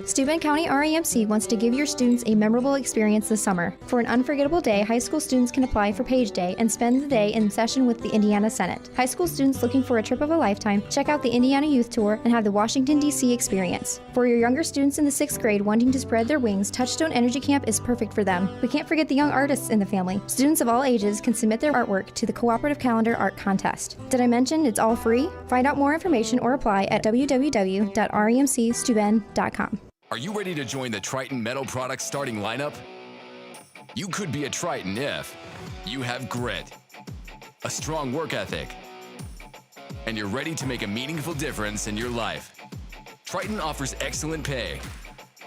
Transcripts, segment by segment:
Steuben County REMC wants to give your students a memorable experience this summer. For an unforgettable day, high school students can apply for Page Day and spend the day in session with the Indiana Senate. High school students looking for a trip of a lifetime, check out the Indiana Youth Tour and have the Washington, D.C. experience. For your younger students in the 6th grade wanting to spread their wings, Touchstone Energy Camp is perfect for them. We can't forget the young artists in the family. Students of all ages can submit their artwork to the Cooperative Calendar Art Contest. Did I mention it's all free? Find out more information or apply at www.remcsteuben.com. Are you ready to join the Triton Metal Products starting lineup? You could be a Triton if you have grit, a strong work ethic, and you're ready to make a meaningful difference in your life. Triton offers excellent pay,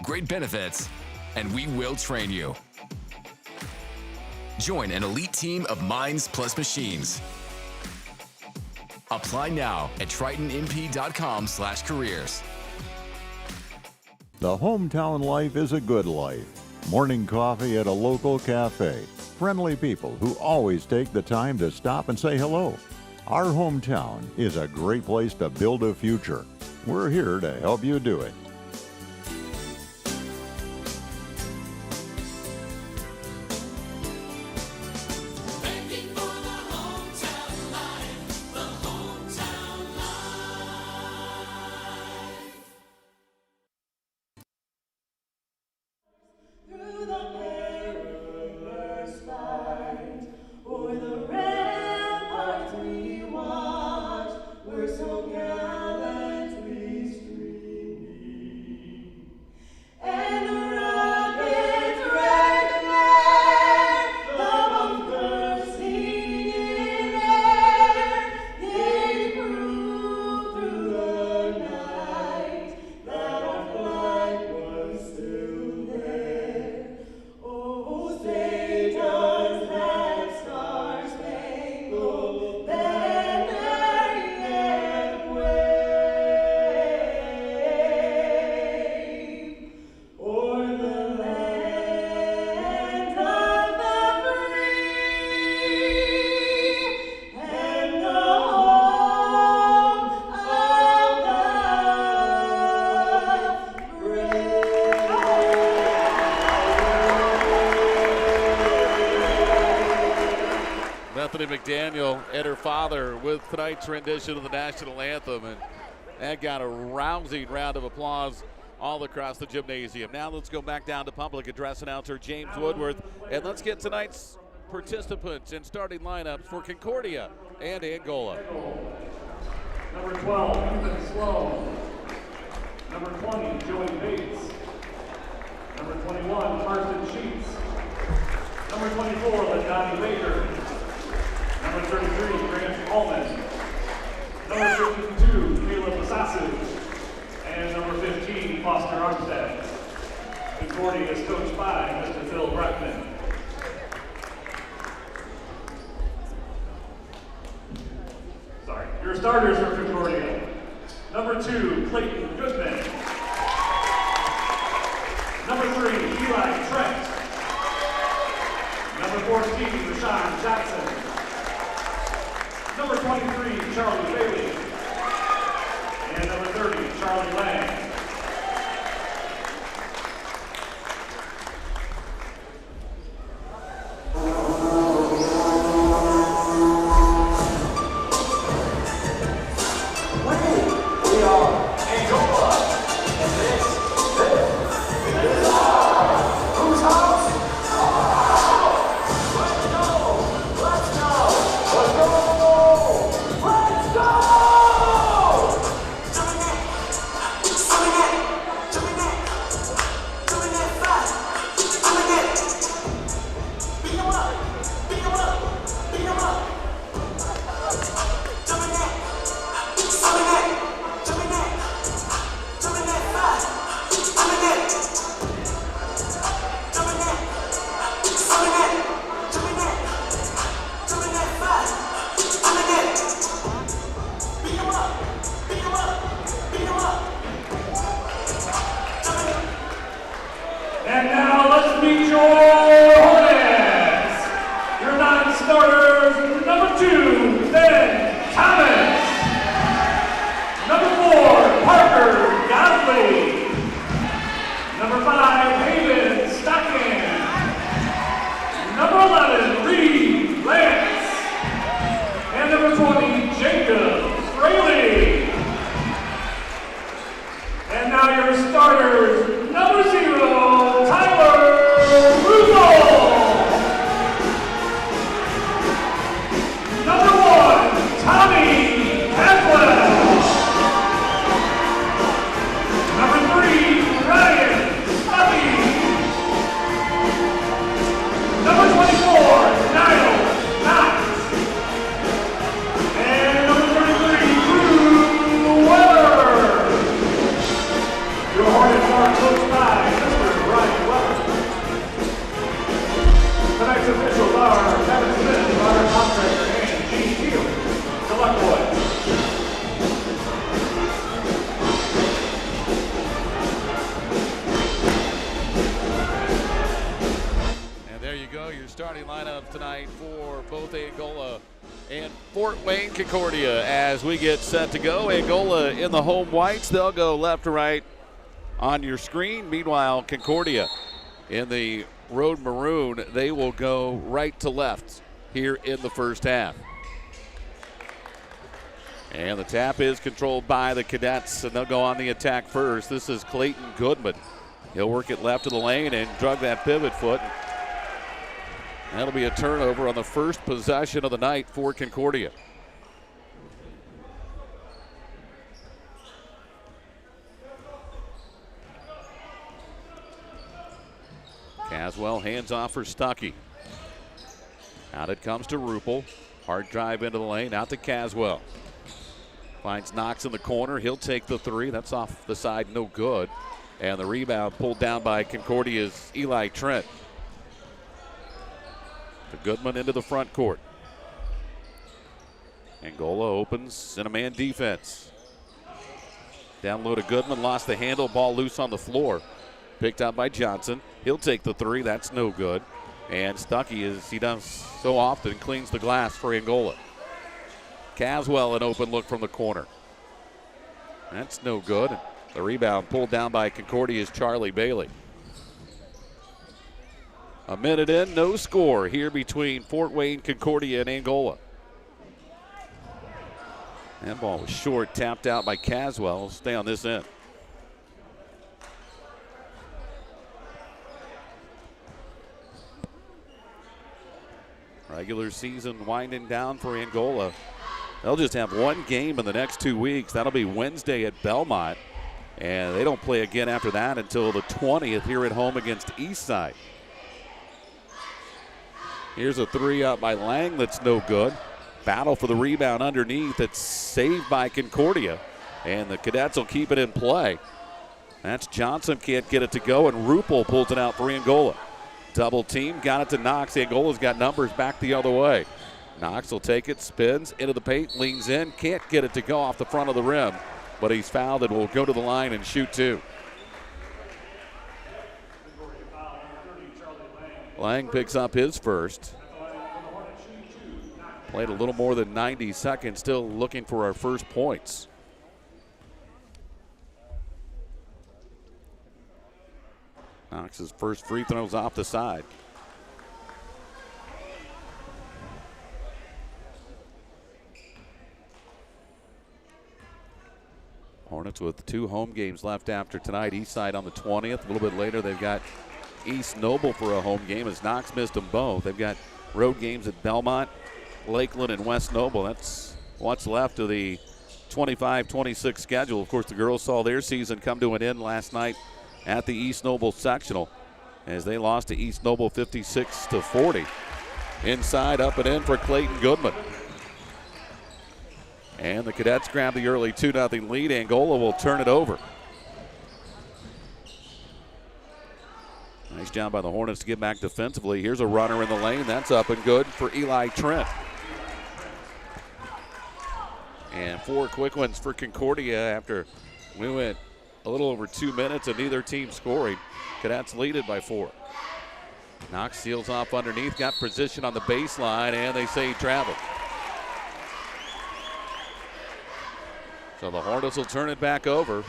great benefits, and we will train you. Join an elite team of minds plus machines. Apply now at tritonmp.com/careers. The hometown life is a good life. Morning coffee at a local cafe. Friendly people who always take the time to stop and say hello. Our hometown is a great place to build a future. We're here to help you do it. McDaniel and her father with tonight's rendition of the national anthem, and that got a rousing round of applause all across the gymnasium. Now let's go back down to public address announcer James Woodworth, and let's get tonight's participants and starting lineups for Concordia and Angola. Number 12, Ethan Sloan. Number 20, Joey Bates. Number 21, Carson Sheets. Number 24, Ladani Baker. Number 33, Grant Allman. Number 52, Caleb Masasu. And number 15, Foster Armstead. Concordia is coached by Mr. Phil Breckman. Sorry. Your starters for Concordia. Number 2, Clayton Goodman. Number 3, Eli Trent. Number 14, Rashawn Jackson. Number 23, Charlie Bailey. And number 30, Charlie Lang. We are Angola, and this is our whose house? Let's go! Let's go! Let's go! Let's go! Doing it! Doing it! Doing it fast! Doing it! Beat him up! Beat him up! Beat him up! Doing it! Doing it! Doing it! Doing it fast! Doing it! Doing it! Doing it! Doing it! Doing it fast! Doing it! Beat him up! Beat him up! Beat him up! Doing it! And now let's meet your Hornets. Your 9 starters, number 2, Ben Thomas. Number 4, Parker Godley. starting lineup tonight for both Angola and Fort Wayne Concordia as we get set to go. Angola in the home whites. They'll go left to right on your screen. Meanwhile, Concordia in the road maroon, they will go right to left here in the first half. And the tap is controlled by the Cadets, and they'll go on the attack first. This is Clayton Goodman. He'll work it left of the lane and drug that pivot foot. That'll be a turnover on the first possession of the night for Concordia. Caswell hands off for Stuckey. Out it comes to Ruppel. Hard drive into the lane, out to Caswell. Finds Knox in the corner. He'll take the three. That's off the side, no good. And the rebound pulled down by Concordia's Eli Trent. To Goodman into the front court. Angola opens in a man defense. Down low to Goodman, lost the handle, ball loose on the floor. Picked up by Johnson. He'll take the three, that's no good. And Stuckey, as he does so often, cleans the glass for Angola. Caswell, an open look from the corner. That's no good. The rebound pulled down by Concordia's Charlie Bailey. A minute in, no score here between Fort Wayne, Concordia, and Angola. That ball was short, tapped out by Caswell. Stay on this end. Regular season winding down for Angola. They'll just have one game in the next 2 weeks. That'll be Wednesday at Belmont. And they don't play again after that until the 20th here at home against Eastside. Here's a three up by Lang that's no good. Battle for the rebound underneath. It's saved by Concordia. And the Cadets will keep it in play. That's Johnson, can't get it to go, and Ruppel pulls it out for Angola. Double team, got it to Knox. Angola's got numbers back the other way. Knox will take it, spins into the paint, leans in, can't get it to go off the front of the rim, but he's fouled and will go to the line and shoot two. Lang picks up his first. Played a little more than 90 seconds, still looking for our first points. Knox's first free throw's off the side. Hornets with 2 home games left after tonight. Eastside on the 20th. A little bit later, they've got East Noble for a home game as Knox missed them both. They've got road games at Belmont, Lakeland, and West Noble. That's what's left of the 25-26 schedule. Of course, the girls saw their season come to an end last night at the East Noble sectional as they lost to East Noble 56-40. Inside, up and in for Clayton Goodman. And the Cadets grab the early 2-0 lead. Angola will turn it over. Nice job by the Hornets to get back defensively. Here's a runner in the lane. That's up and good for Eli Trent. And 4 quick ones for Concordia after we went a little over 2 minutes and neither team scoring. Cadets lead it by 4. Knox seals off underneath, got position on the baseline, and they say he traveled. So the Hornets will turn it back over.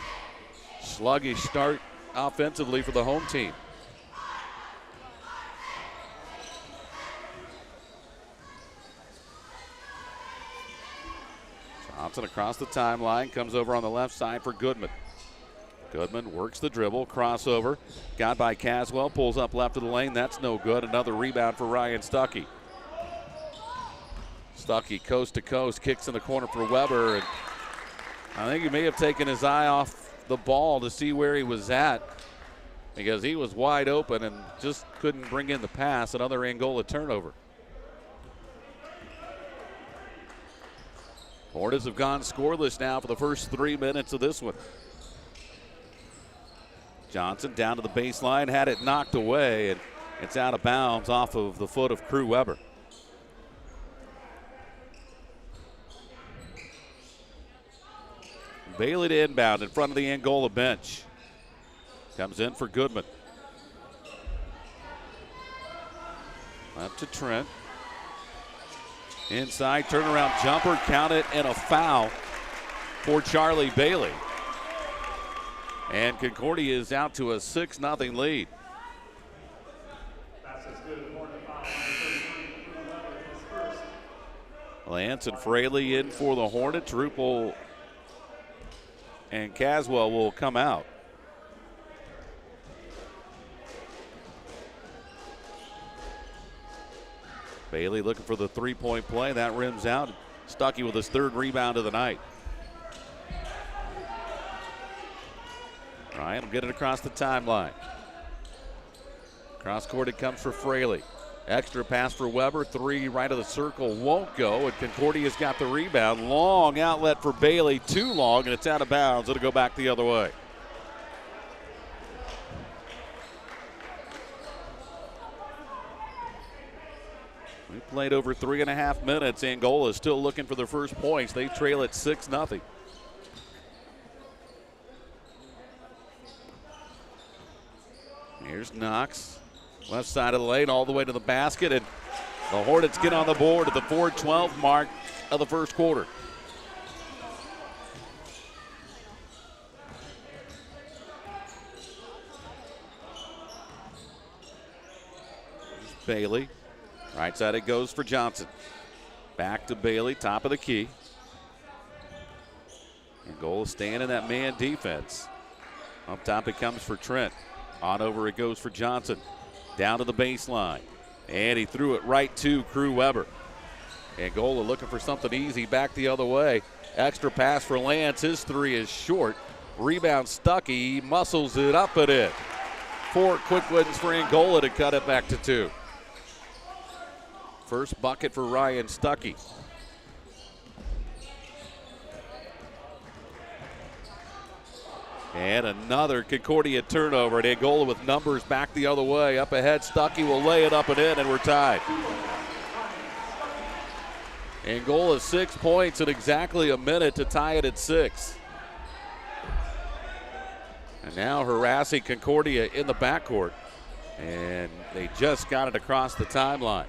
Sluggish start offensively for the home team. Johnson across the timeline, comes over on the left side for Goodman. Goodman works the dribble, crossover, got by Caswell, pulls up left of the lane, that's no good. Another rebound for Ryan Stuckey. Stuckey coast to coast, kicks in the corner for Weber, and I think he may have taken his eye off the ball to see where he was at because he was wide open and just couldn't bring in the pass. Another Angola turnover. Hornets have gone scoreless now for the first 3 minutes of this one. Johnson down to the baseline, had it knocked away, and it's out of bounds off of the foot of Crew Weber. Bailey to inbound in front of the Angola bench. Comes in for Goodman. Up to Trent. Inside turnaround jumper, count it, and a foul for Charlie Bailey. And Concordia is out to a 6-0 lead. Lance and Fraley in for the Hornets. Rupel and Caswell will come out. Bailey looking for the three-point play. That rims out. Stuckey with his third rebound of the night. Ryan will get it across the timeline. Cross court it comes for Fraley. Extra pass for Weber. Three right of the circle won't go. And Concordia's got the rebound. Long outlet for Bailey. Too long, and it's out of bounds. It'll go back the other way. We played over 3.5 minutes. Angola is still looking for their first points. They trail at 6-0. Here's Knox. Left side of the lane all the way to the basket, and the Hornets get on the board at the 4:12 mark of the first quarter. Here's Bailey. Right side it goes for Johnson. Back to Bailey, top of the key. Angola staying in that man defense. Up top it comes for Trent. On over it goes for Johnson. Down to the baseline. And he threw it right to Crew Weber. Angola looking for something easy back the other way. Extra pass for Lance. His three is short. Rebound Stuckey. He muscles it up and in. 4 quick wins for Angola to cut it back to 2. First bucket for Ryan Stuckey. And another Concordia turnover. And Angola with numbers back the other way. Up ahead, Stuckey will lay it up and in, and we're tied. Angola 6 points in exactly a minute to tie it at 6. And now harassing Concordia in the backcourt. And they just got it across the timeline.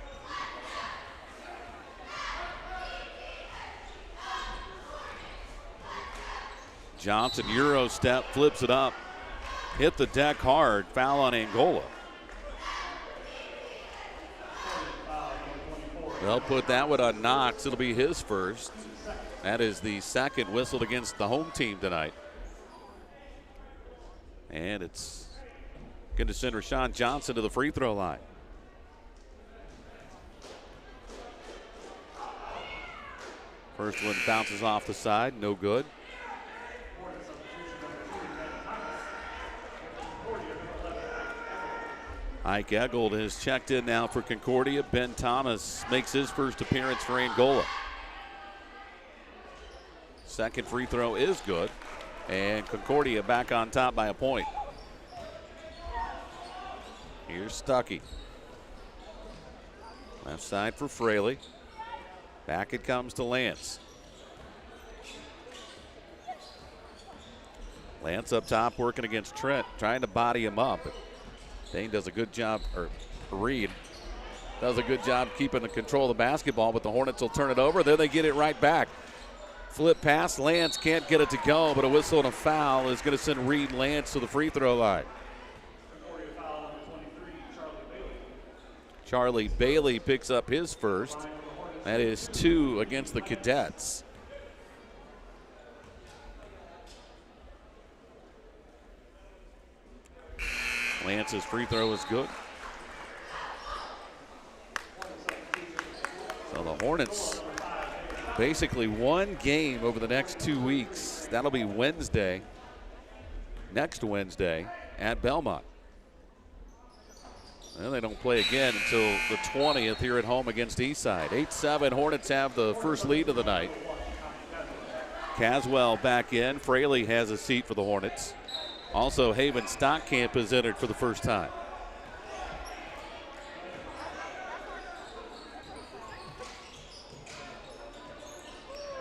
Johnson, Euro step, flips it up. Hit the deck hard. Foul on Angola. They'll put that one on Knox. It'll be his first. That is the second whistled against the home team tonight. And it's going to send Rashawn Johnson to the free throw line. First one bounces off the side. No good. Ike Eggold has checked in now for Concordia. Ben Thomas makes his first appearance for Angola. Second free throw is good. And Concordia back on top by a point. Here's Stuckey. Left side for Fraley. Back it comes to Lance. Lance up top working against Trent, trying to body him up. Dane does a good job, or Reed does a good job keeping the control of the basketball, but the Hornets will turn it over. Then they get it right back. Flip pass, Lance can't get it to go, but a whistle and a foul is going to send Reed Lance to the free throw line. Charlie Bailey picks up his first. That is 2 against the Cadets. Lance's free throw is good. So the Hornets basically one game over the next 2 weeks. That'll be Wednesday, next Wednesday at Belmont. And they don't play again until the 20th here at home against Eastside. 8-7, Hornets have the first lead of the night. Caswell back in. Fraley has a seat for the Hornets. Also, Haven Stockcamp has entered for the first time.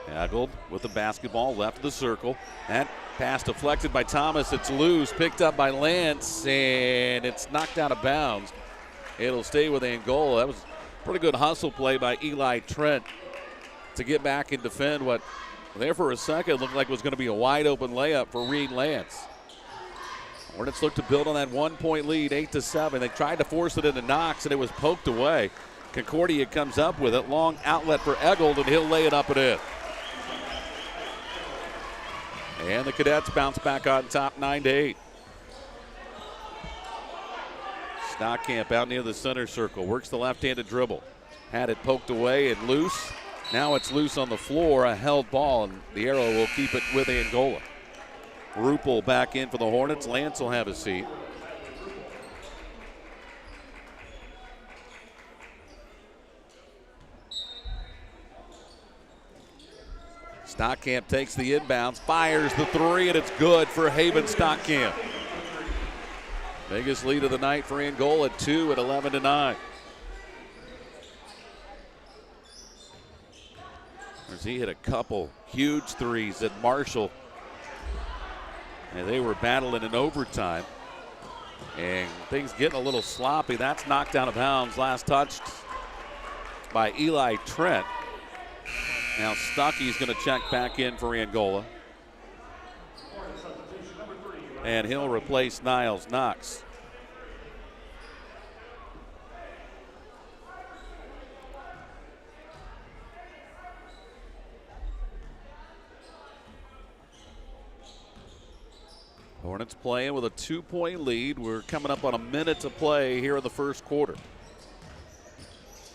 Eggold with the basketball, left of the circle. That pass deflected by Thomas. It's loose, picked up by Lance, and it's knocked out of bounds. It'll stay with Angola. That was Pretty good hustle play by Eli Trent to get back and defend what there for a second looked like was going to be a wide open layup for Reed Lance. Hornets look to build on that 1-point lead, 8-7. They tried to force it into Knox, and it was poked away. Concordia comes up with it. Long outlet for Eggold, and he'll lay it up and in. And the Cadets bounce back on top, 9-8. Stockamp out near the center circle. Works the left-handed dribble. Had it poked away and loose. Now it's loose on the floor, a held ball, and the arrow will keep it with Angola. Rupel back in for the Hornets. Lance will have a seat. Stockamp takes the inbounds, fires the three, and it's good for Haven Stockamp. Biggest lead of the night for Angola, 2 at 11-9. As he hit a couple huge threes at Marshall. And they were battling in overtime. And things getting a little sloppy. That's knocked out of bounds. Last touched by Eli Trent. Now Stuckey's going to check back in for Angola. And he'll replace Niles Knox. Hornets playing with a 2-point lead. We're coming up on a minute to play here in the first quarter.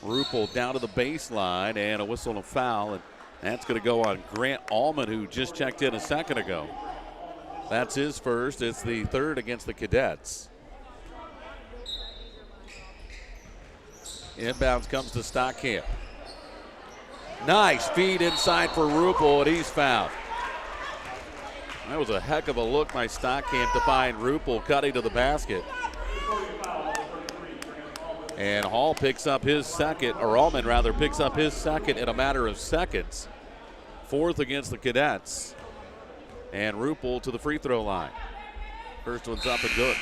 Rupel down to the baseline and a whistle and a foul. And that's going to go on Grant Allman, who just checked in a second ago. That's his first. It's the third against the Cadets. Inbounds comes to Stockamp. Nice feed inside for Rupel, and he's fouled. That was a heck of a look by Stockamp to find Rupel cutting to the basket. And Hall picks up his second, or Allman rather, picks up his second in a matter of seconds. Fourth against the Cadets. And Rupel to the free throw line. First one's up and good.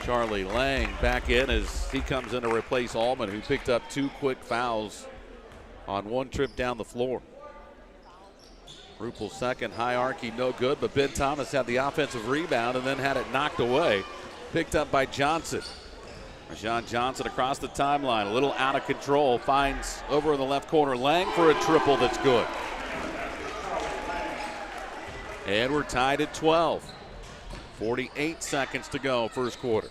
Charlie Lang back in as he comes in to replace Allman, who picked up 2 quick fouls on one trip down the floor. Rupel's second hierarchy no good, but Ben Thomas had the offensive rebound and then had it knocked away. Picked up by Johnson. Rashawn Johnson across the timeline, a little out of control, finds over in the left corner Lang for a triple that's good. And we're tied at 12. 48 seconds to go, first quarter.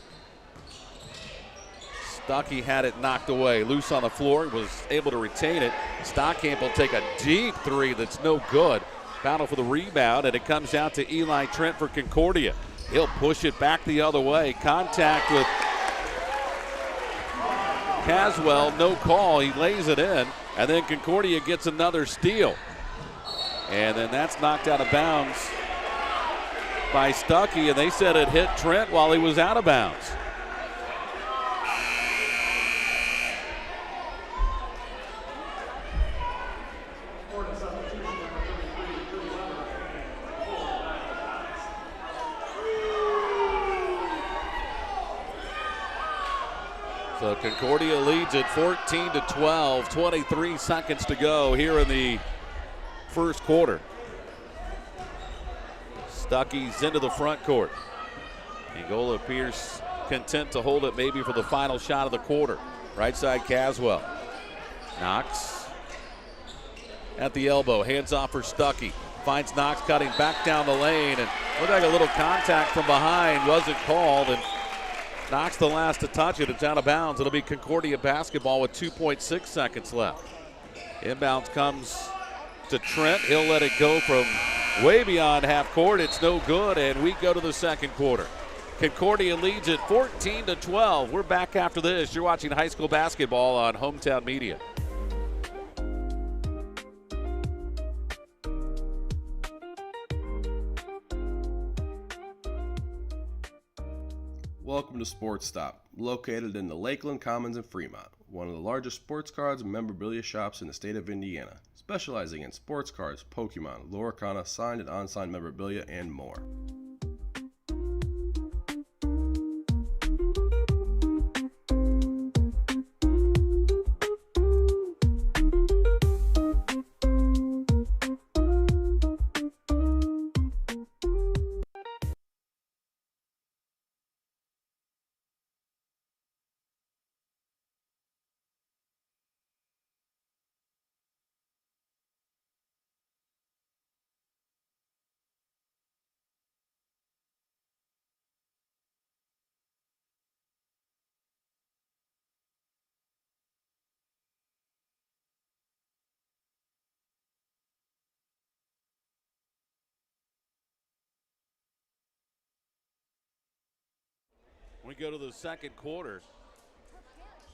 Stuckey had it knocked away. Loose on the floor, was able to retain it. Stockamp will take a deep three that's no good. Battle for the rebound, and it comes out to Eli Trent for Concordia. He'll push it back the other way. Contact with Caswell, no call. He lays it in, and then Concordia gets another steal. And then that's knocked out of bounds by Stuckey, and they said it hit Trent while he was out of bounds. So Concordia leads at 14-12, 23 seconds to go here in the first quarter. Stuckey's into the front court. Angola appears content to hold it maybe for the final shot of the quarter. Right side Caswell. Knox at the elbow, hands off for Stuckey. Finds Knox cutting back down the lane, and looked like a little contact from behind, wasn't called, and Knox the last to touch it. It's out of bounds. It'll be Concordia basketball with 2.6 seconds left. Inbounds comes to Trent. He'll let it go from way beyond half court. It's no good, and we go to the second quarter. Concordia leads at 14-12. We're back after this. You're watching high school basketball on Hometown Media. Welcome to Sports Stop, located in the Lakeland Commons in Fremont, one of the largest sports cards and memorabilia shops in the state of Indiana, specializing in sports cards, Pokemon, Loricana, signed and unsigned memorabilia, and more. we go to the second quarter,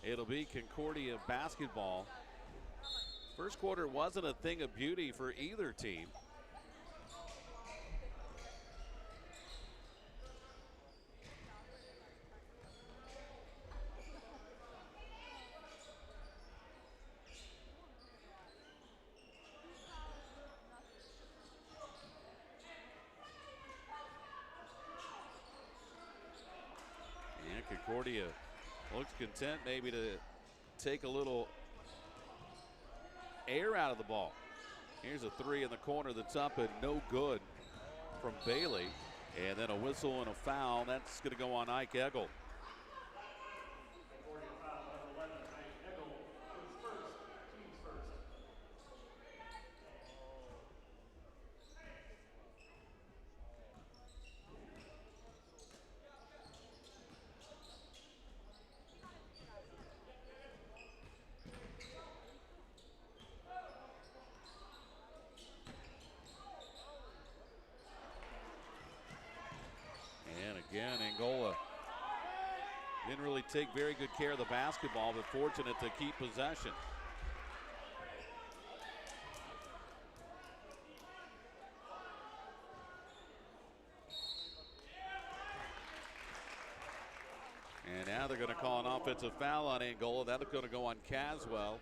it'll be Concordia basketball. First quarter wasn't a thing of beauty for either team. And Concordia looks content maybe to take a little air out of the ball. Here's a three in the corner that's up and no good from Bailey. And then a whistle and a foul. That's going to go on Ike Eggle. Again, Angola didn't really take very good care of the basketball, but fortunate to keep possession. And now they're going to call an offensive foul on Angola. That's going to go on Caswell.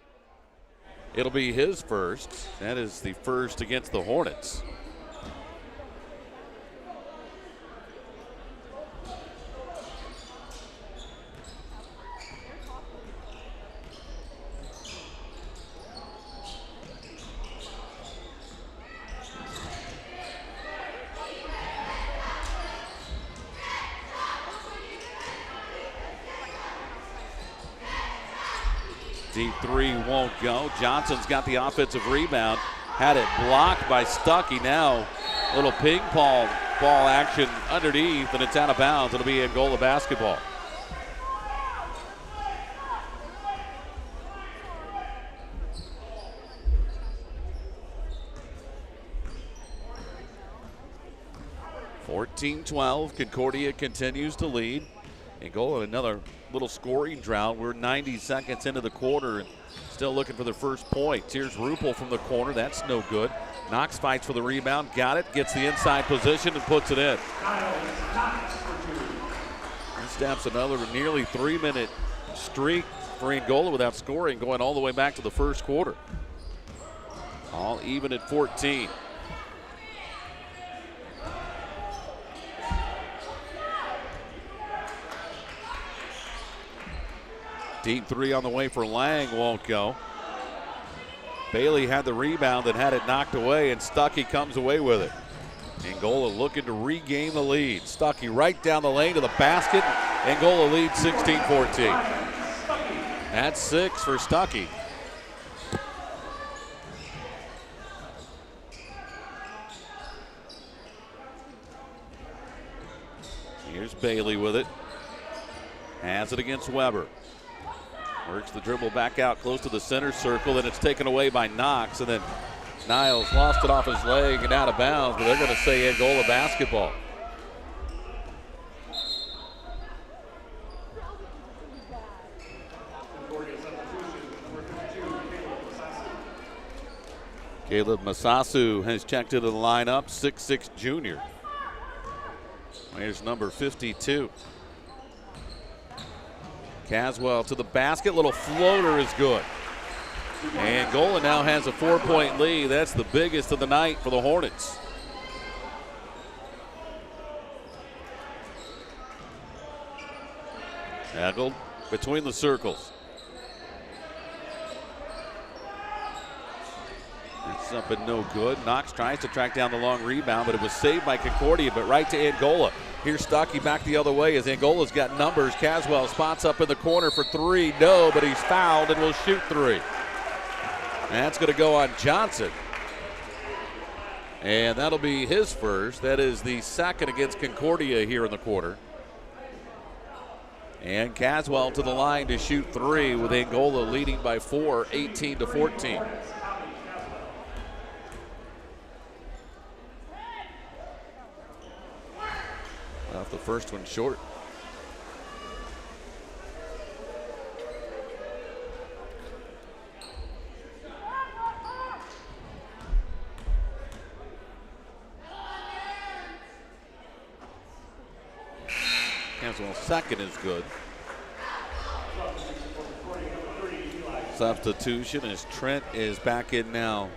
It'll be his first. That is the first against the Hornets. Deep three won't go. Johnson's got the offensive rebound. Had it blocked by Stuckey. Now a little ping pong ball action underneath, and it's out of bounds. It'll be Angola basketball. (14-12). Concordia continues to lead. Angola another little scoring drought. We're 90 seconds into the quarter and still looking for the first points. Here's Rupel from the corner. That's no good. Knox fights for the rebound. Got it. Gets the inside position and puts it in. He snaps another nearly 3-minute streak for Angola without scoring, going all the way back to the first quarter. All even at 14. Deep three on the way for Lang, won't go. Bailey had the rebound and had it knocked away, and Stuckey comes away with it. Angola looking to regain the lead. Stuckey right down the lane to the basket. Angola leads 16-14. That's 6 for Stuckey. Here's Bailey with it. Has it against Weber. Works the dribble back out close to the center circle, and it's taken away by Knox, and then Niles lost it off his leg and out of bounds, but they're going to say Angola basketball. Caleb Masasu has checked into the lineup, 6'6" junior. Here's number 52. Caswell to the basket, little floater is good. Angola now has a 4-point lead. That's the biggest of the night for the Hornets. Eggle between the circles. It's up and no good. Knox tries to track down the long rebound, but it was saved by Concordia, but right to Angola. Here's Stuckey back the other way as Angola's got numbers. Caswell spots up in the corner for three. No, but he's fouled and will shoot three. That's going to go on Johnson. And that'll be his first. That is the second against Concordia here in the quarter. And Caswell to the line to shoot three with Angola leading by 4, 18-14. Off the first one short. Caswell's second is good. Substitution as Trent is back in now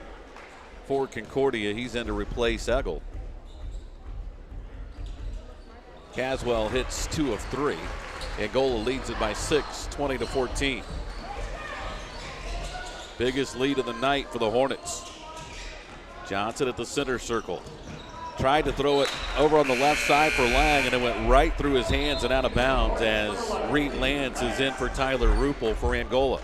for Concordia. He's in to replace Eggle. Caswell hits 2 of 3. Angola leads it by 6, 20-14. Biggest lead of the night for the Hornets. Johnson at the center circle. Tried to throw it over on the left side for Lang, and it went right through his hands and out of bounds as Reed Lance is in for Tyler Ruppel for Angola.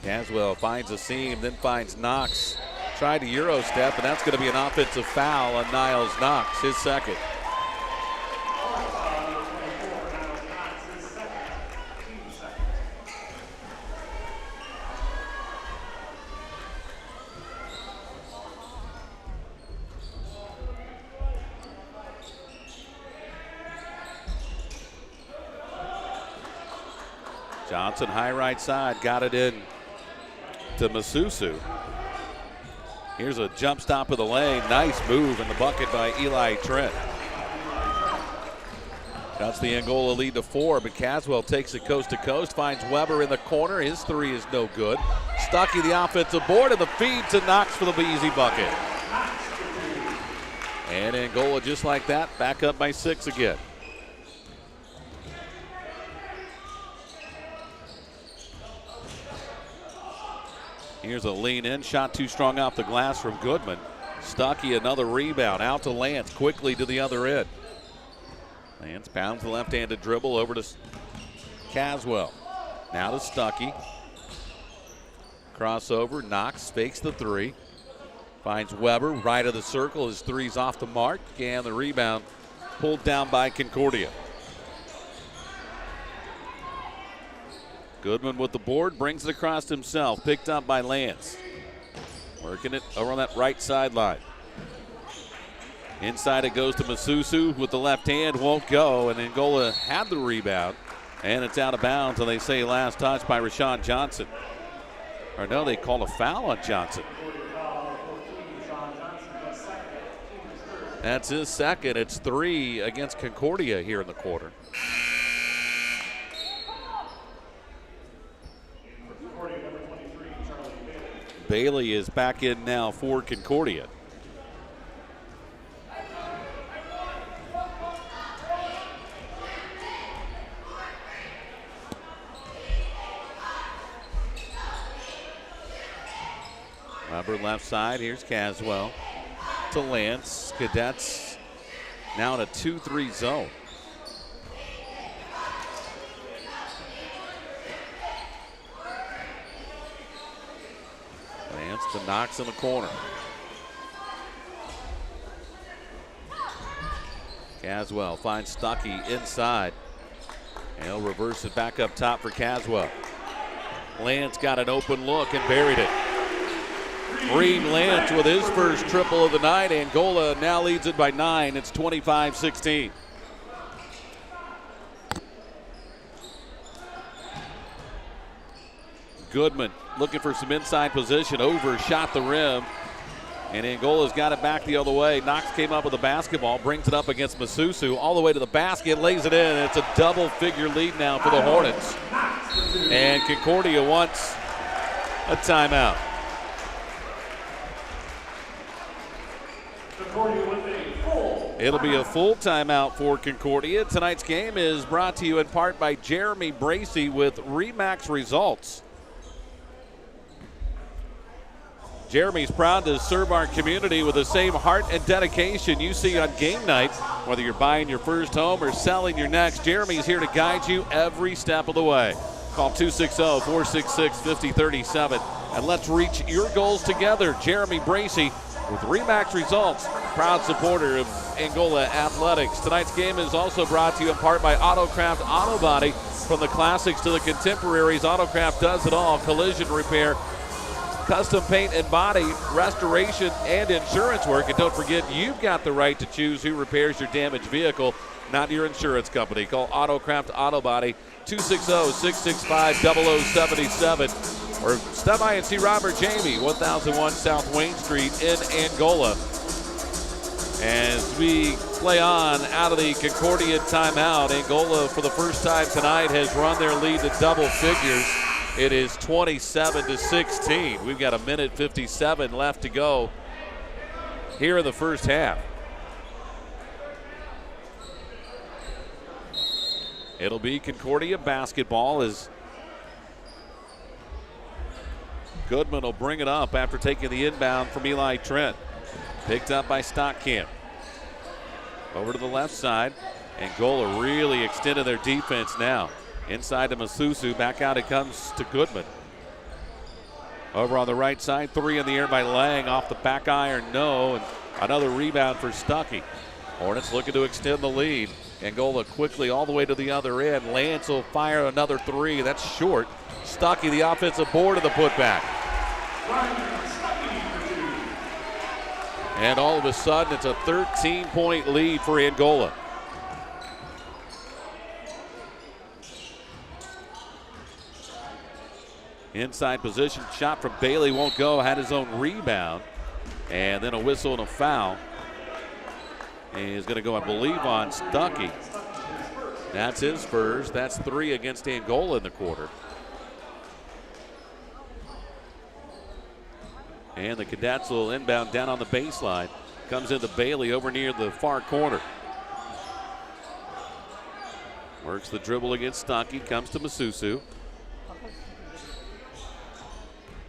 Caswell finds a seam, then finds Knox. Tried to Euro step, and that's going to be an offensive foul on Niles Knox, his second. Johnson, high right side, got it in to Masusu. Here's a jump stop of the lane. Nice move in the bucket by Eli Trent. That's the Angola lead to 4, but Caswell takes it coast to coast, finds Weber in the corner. His 3 is no good. Stuckey the offensive board, and the feed to Knox for the easy bucket. And Angola just like that, back up by 6 again. Here's a lean in, shot too strong off the glass from Goodman. Stuckey another rebound, out to Lance, quickly to the other end. Lance pounds the left-handed dribble over to Caswell. Now to Stuckey. Crossover, Knox fakes the 3. Finds Weber, right of the circle, his 3's off the mark, and the rebound pulled down by Concordia. Goodman with the board, brings it across himself, picked up by Lance. Working it over on that right sideline. Inside it goes to Masusu with the left hand, won't go, and Angola had the rebound, and it's out of bounds, and they say last touch by Rashawn Johnson. Or no, they called a foul on Johnson. That's his second. It's 3 against Concordia here in the quarter. Bailey is back in now for Concordia. Weber left side, here's Caswell to Lance. Cadets now in a 2-3 zone. Lance to Knox in the corner. Caswell finds Stuckey inside. And he'll reverse it back up top for Caswell. Lance got an open look and buried it. Reed Lance with his first triple of the night. Angola now leads it by 9. It's 25-16. Goodman looking for some inside position, overshot the rim, and Angola's got it back the other way. Knox came up with the basketball, brings it up against Masusu, all the way to the basket, lays it in. It's a double-figure lead now for the Hornets. And Concordia wants a timeout. It'll be a full timeout for Concordia. Tonight's game is brought to you in part by Jeremy Bracey with Remax Results. Jeremy's proud to serve our community with the same heart and dedication you see on game night. Whether you're buying your first home or selling your next, Jeremy's here to guide you every step of the way. Call 260-466-5037 and let's reach your goals together. Jeremy Bracey with Remax Results, proud supporter of Angola Athletics. Tonight's game is also brought to you in part by Autocraft Auto Body. From the classics to the contemporaries, Autocraft does it all. Collision repair, custom paint and body, restoration, and insurance work. And don't forget, you've got the right to choose who repairs your damaged vehicle, not your insurance company. Call Autocraft Auto Body, 260-665-0077. or stop by and see Robert Jamie, 1001 South Wayne Street in Angola. As we play on out of the Concordia timeout, Angola for the first time tonight has run their lead to double figures. It is 27-16. We've got 1:57 left to go here in the first half. It'll be Concordia basketball as Goodman will bring it up after taking the inbound from Eli Trent. Picked up by Stockamp. Over to the left side. Angola really extended their defense now. Inside to Masusu. Back out it comes to Goodman. Over on the right side. 3 in the air by Lang. Off the back iron, no. And another rebound for Stuckey. Hornets looking to extend the lead. Angola quickly all the way to the other end. Lance will fire another 3. That's short. Stuckey, the offensive board of the putback. And all of a sudden, it's a 13-point lead for Angola. Inside position, shot from Bailey won't go, had his own rebound. And then a whistle and a foul. And he's going to go, I believe, on Stuckey. That's his first. That's 3 against Angola in the quarter. And the Cadets will inbound down on the baseline. Comes into Bailey over near the far corner. Works the dribble against Stuckey. Comes to Masusu.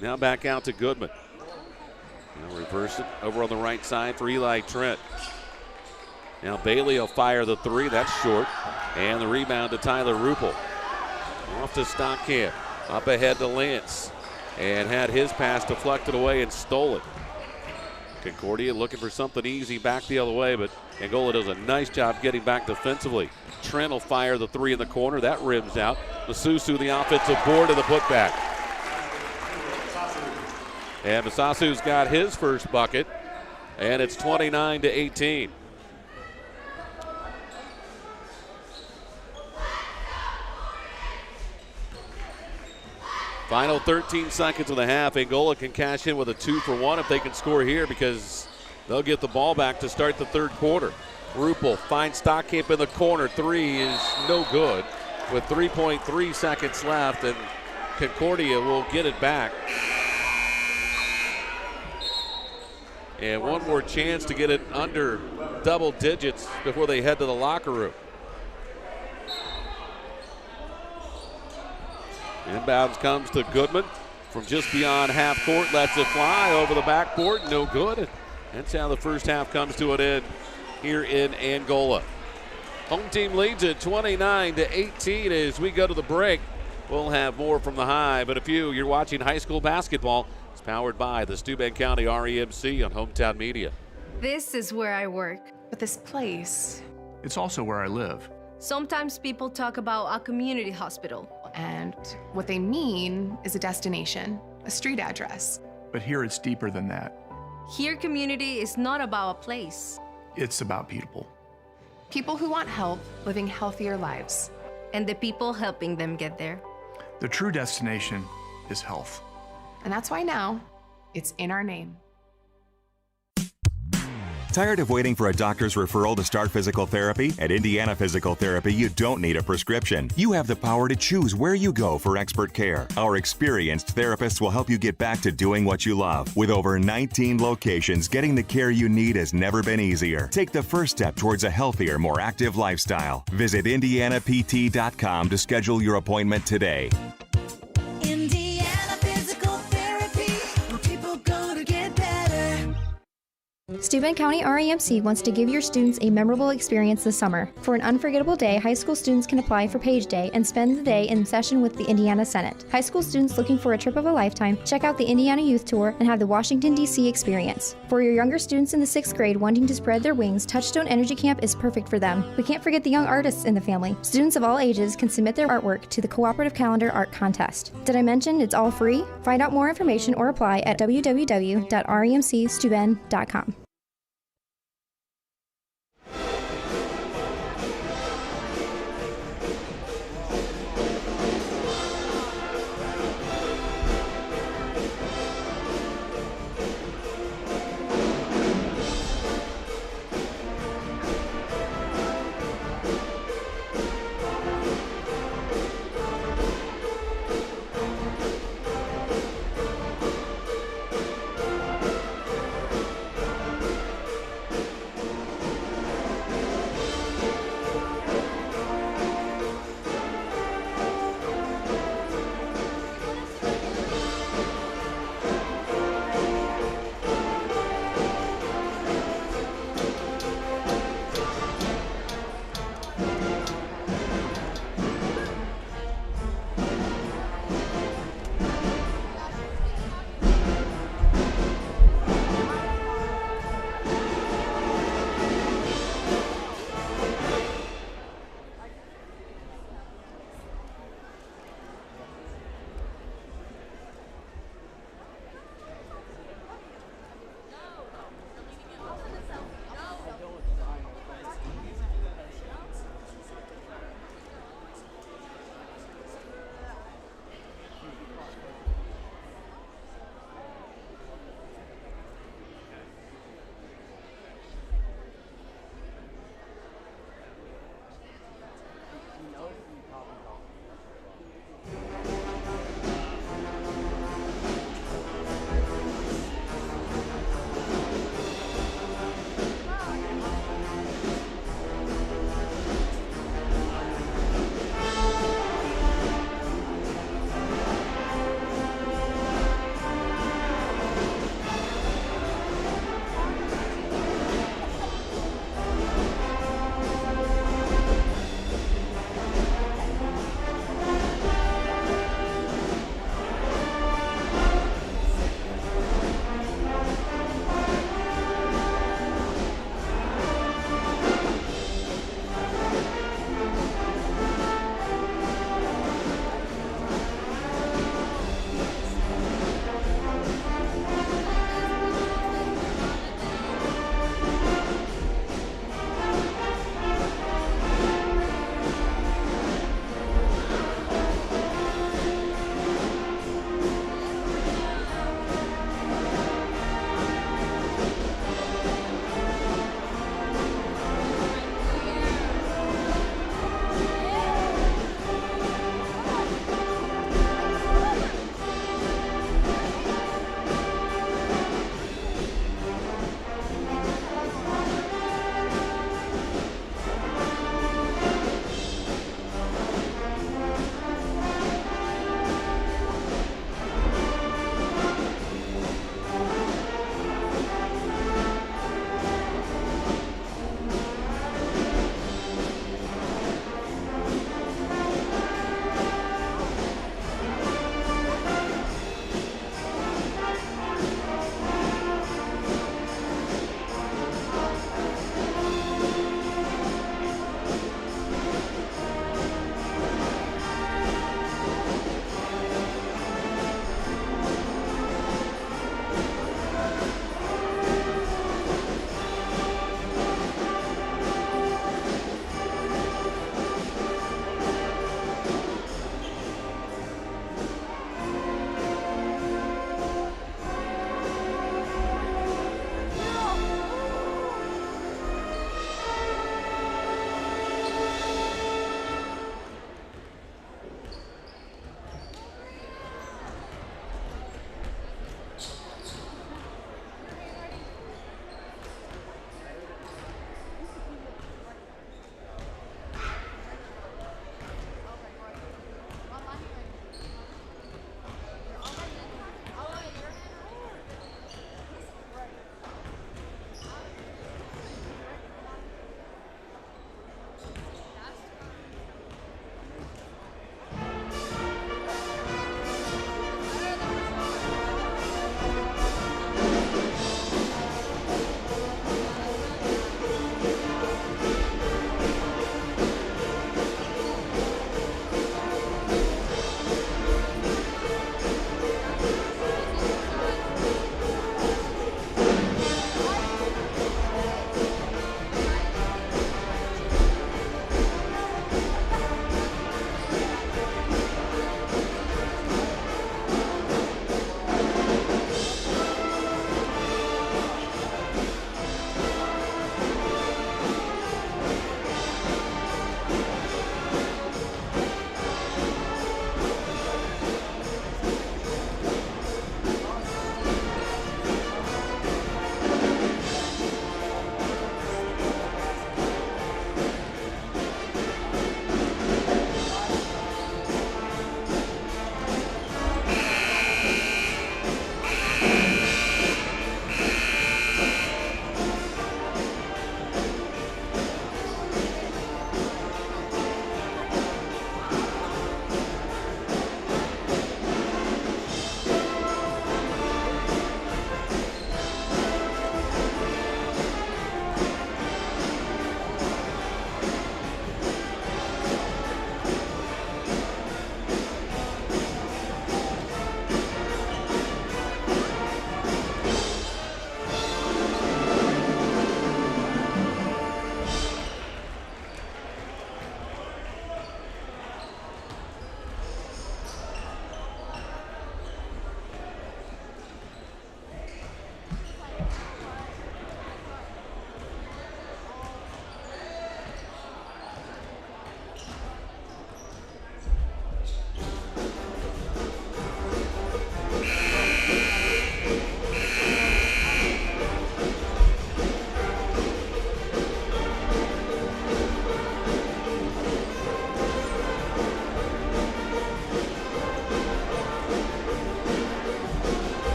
Now back out to Goodman. Now reverse it over on the right side for Eli Trent. Now Bailey will fire the 3. That's short. And the rebound to Tyler Ruppel. Off to Stockamp. Up ahead to Lance. And had his pass deflected away and stole it. Concordia looking for something easy back the other way, but Angola does a nice job getting back defensively. Trent will fire the 3 in the corner. That rims out. Masusu, the offensive board of the putback. And Masasu's got his first bucket, and it's 29-18. Final 13 seconds of the half. Angola can cash in with a 2-for-1 if they can score here, because they'll get the ball back to start the third quarter. Ruppel finds Stockamp in the corner. 3 is no good with 3.3 seconds left, and Concordia will get it back. And one more chance to get it under double digits before they head to the locker room. Inbounds comes to Goodman from just beyond half court. Lets it fly over the backboard. No good. That's how the first half comes to an end here in Angola. Home team leads it 29-18 as we go to the break. We'll have more from the high, but if you're watching high school basketball, it's powered by the Steuben County REMC on Hometown Media. This is where I work. But this place, it's also where I live. Sometimes people talk about a community hospital. and what they mean is a destination, a street address. But here it's deeper than that. Here, community is not about a place. It's about people. People who want help living healthier lives. And the people helping them get there. The true destination is health. And that's why now, it's in our name. Tired of waiting for a doctor's referral to start physical therapy? At Indiana Physical Therapy, you don't need a prescription. You have the power to choose where you go for expert care. Our experienced therapists will help you get back to doing what you love. With over 19 locations, getting the care you need has never been easier. Take the first step towards a healthier, more active lifestyle. Visit IndianaPT.com to schedule your appointment today. Indiana Physical Therapy, where people go to get better. Steuben County REMC wants to give your students a memorable experience this summer. For an unforgettable day, high school students can apply for Page Day and spend the day in session with the Indiana Senate. High school students looking for a trip of a lifetime, check out the Indiana Youth Tour and have the Washington, D.C. experience. For your younger students in the 6th grade wanting to spread their wings, Touchstone Energy Camp is perfect for them. We can't forget the young artists in the family. Students of all ages can submit their artwork to the Cooperative Calendar Art Contest. Did I mention it's all free? Find out more information or apply at www.remcsteuben.com.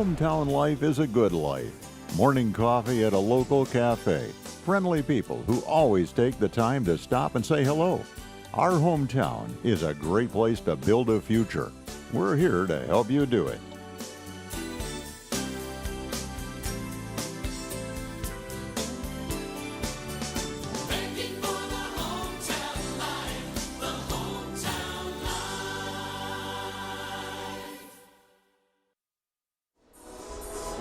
hometown life is a good life. Morning coffee at a local cafe. Friendly people who always take the time to stop and say hello. Our hometown is a great place to build a future. We're here to help you do it.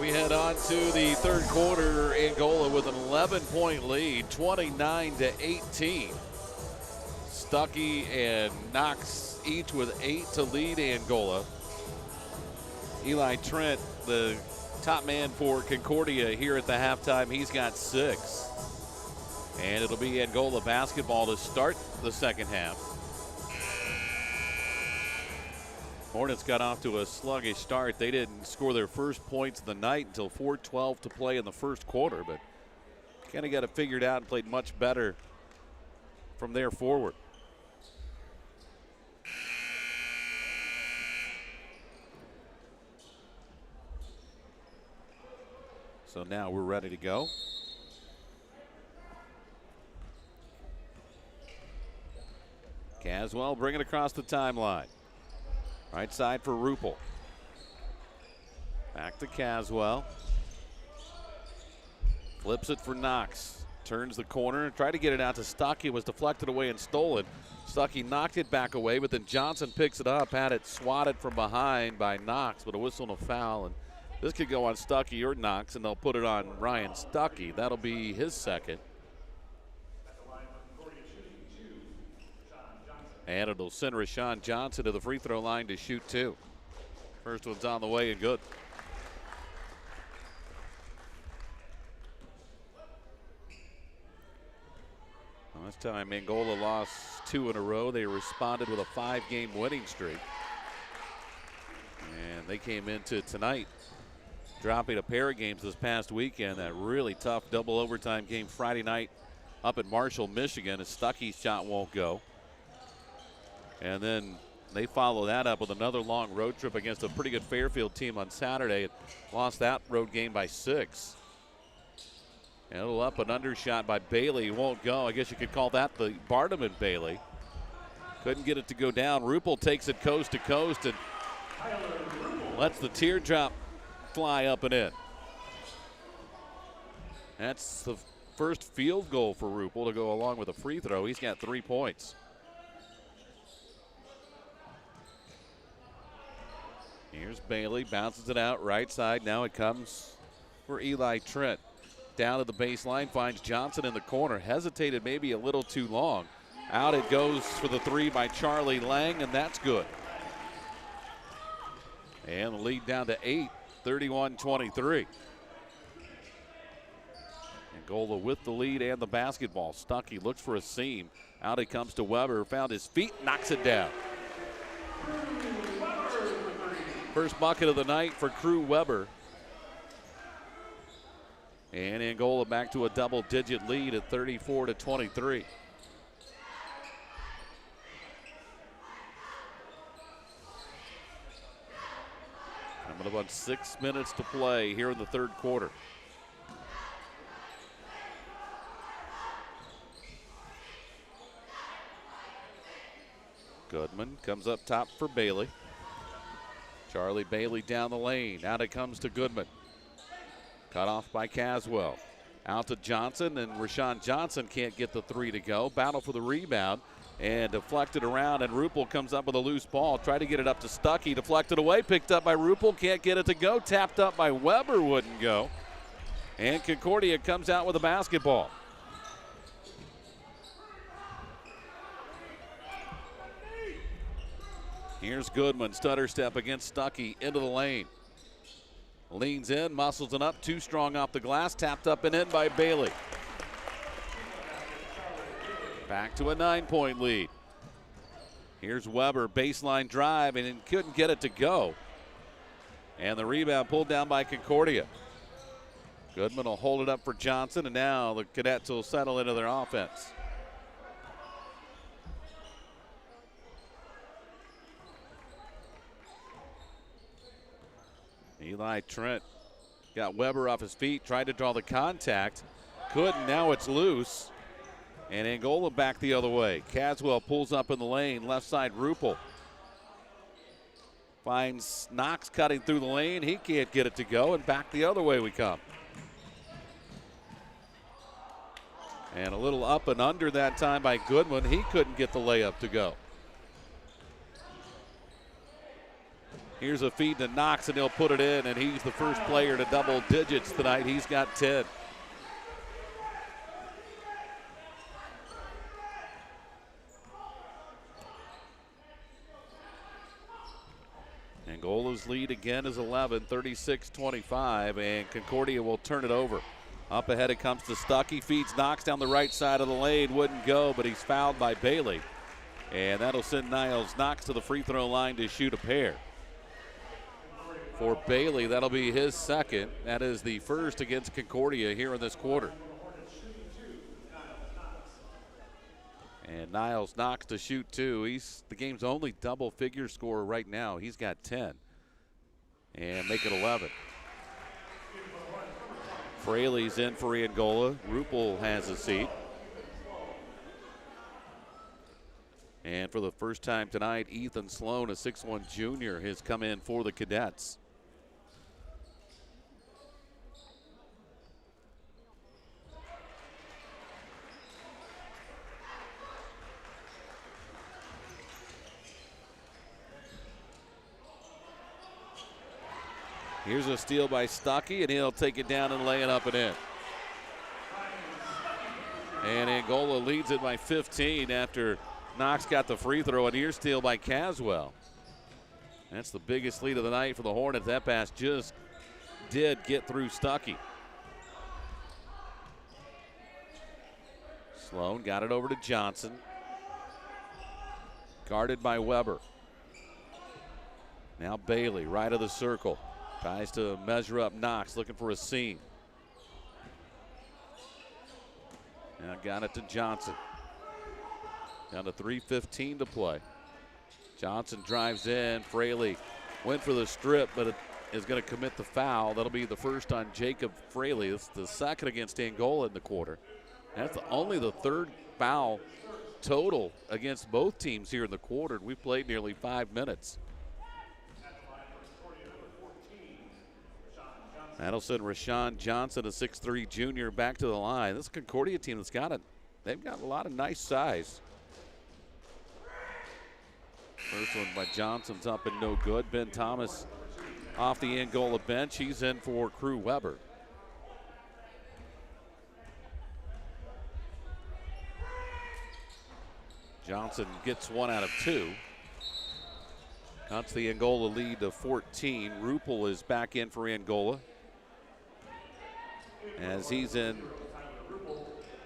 We head on to the third quarter. Angola with an 11-point lead, 29-18. Stuckey and Knox each with 8 to lead Angola. Eli Trent, the top man for Concordia here at the halftime, he's got 6. And it'll be Angola basketball to start the second half. Hornets got off to a sluggish start. They didn't score their first points of the night until 4:12 to play in the first quarter, but kind of got it figured out and played much better from there forward. So now we're ready to go. Caswell bringing it across the timeline. Right side for Rupel. Back to Caswell. Flips it for Knox. Turns the corner. Tried to get it out to Stuckey. Was deflected away and stolen. Stuckey knocked it back away, but then Johnson picks it up. Had it swatted from behind by Knox, but a whistle and a foul. And this could go on Stuckey or Knox, and they'll put it on Ryan Stuckey. That'll be his second. And it'll send Rashawn Johnson to the free throw line to shoot 2. First one's on the way and good. Well, this time Angola lost 2 in a row. They responded with a 5-game winning streak. And they came into tonight dropping a pair of games this past weekend. That really tough double overtime game Friday night up at Marshall, Michigan, as Stuckey's shot won't go. And then they follow that up with another long road trip against a pretty good Fairfield team on Saturday. Lost that road game by 6. And a little up and under shot by Bailey. Won't go. I guess you could call that the Barnum and Bailey. Couldn't get it to go down. Rupel takes it coast to coast and lets the teardrop fly up and in. That's the first field goal for Rupel to go along with a free throw. He's got 3 points. Here's Bailey, bounces it out right side. Now it comes for Eli Trent. Down to the baseline, finds Johnson in the corner. Hesitated maybe a little too long. Out it goes for the 3 by Charlie Lang, and that's good. And the lead down to 8, 31-23. Angola with the lead and the basketball. Stuckey looks for a seam. Out it comes to Weber, found his feet, knocks it down. First bucket of the night for Crew Weber. And Angola back to a double-digit lead at 34-23. Coming up on 6 minutes to play here in the third quarter. Goodman comes up top for Bailey. Charlie Bailey down the lane. Out it comes to Goodman. Cut off by Caswell. Out to Johnson, and Rashawn Johnson can't get the 3 to go. Battle for the rebound and deflected around, and Rupel comes up with a loose ball. Try to get it up to Stuckey. Deflected away, picked up by Rupel. Can't get it to go. Tapped up by Weber, wouldn't go. And Concordia comes out with a basketball. Here's Goodman, stutter step against Stuckey into the lane. Leans in, muscles it up, too strong off the glass, tapped up and in by Bailey. Back to a 9-point lead. Here's Weber, baseline drive, and couldn't get it to go. And the rebound pulled down by Concordia. Goodman will hold it up for Johnson, and now the Cadets will settle into their offense. Eli Trent got Weber off his feet, tried to draw the contact. Couldn't, now it's loose. And Angola back the other way. Caswell pulls up in the lane, left side Rupel. Finds Knox cutting through the lane. He can't get it to go, and back the other way we come. And a little up and under that time by Goodwin. He couldn't get the layup to go. Here's a feed to Knox, and he'll put it in, and he's the first player to double digits tonight. He's got 10. Angola's lead again is 11, 36-25, and Concordia will turn it over. Up ahead it comes to Stuckey, feeds Knox down the right side of the lane, wouldn't go, but he's fouled by Bailey. And that'll send Niles Knox to the free throw line to shoot a pair. For Bailey, that'll be his second. That is the first against Concordia here in this quarter. And Niles Knox to shoot two. He's the game's only double-figure scorer right now. He's got 10. And make it 11. Fraley's in for Angola. Rupel has a seat. And for the first time tonight, Ethan Sloan, a 6'1 junior, has come in for the Cadets. Here's a steal by Stuckey, and he'll take it down and lay it up and in. And Angola leads it by 15 after Knox got the free throw. An ear steal by Caswell. That's the biggest lead of the night for the Hornets. That pass just did get through Stuckey. Sloan got it over to Johnson. Guarded by Weber. Now Bailey, right of the circle. Tries to measure up Knox, looking for a seam. Now got it to Johnson. Down to 3:15 to play. Johnson drives in. Fraley went for the strip, but it is going to commit the foul. That'll be the first on Jacob Fraley. It's the second against Angola in the quarter. That's only the third foul total against both teams here in the quarter. We played nearly 5 minutes. That'll send Rashawn Johnson, a 6'3 junior, back to the line. This Concordia team that's they've got a lot of nice size. First one by Johnson's up and no good. Ben Thomas off the Angola bench. He's in for Crew Weber. Johnson gets 1 out of 2. Cuts the Angola lead to 14. Rupel is back in for Angola, as he's in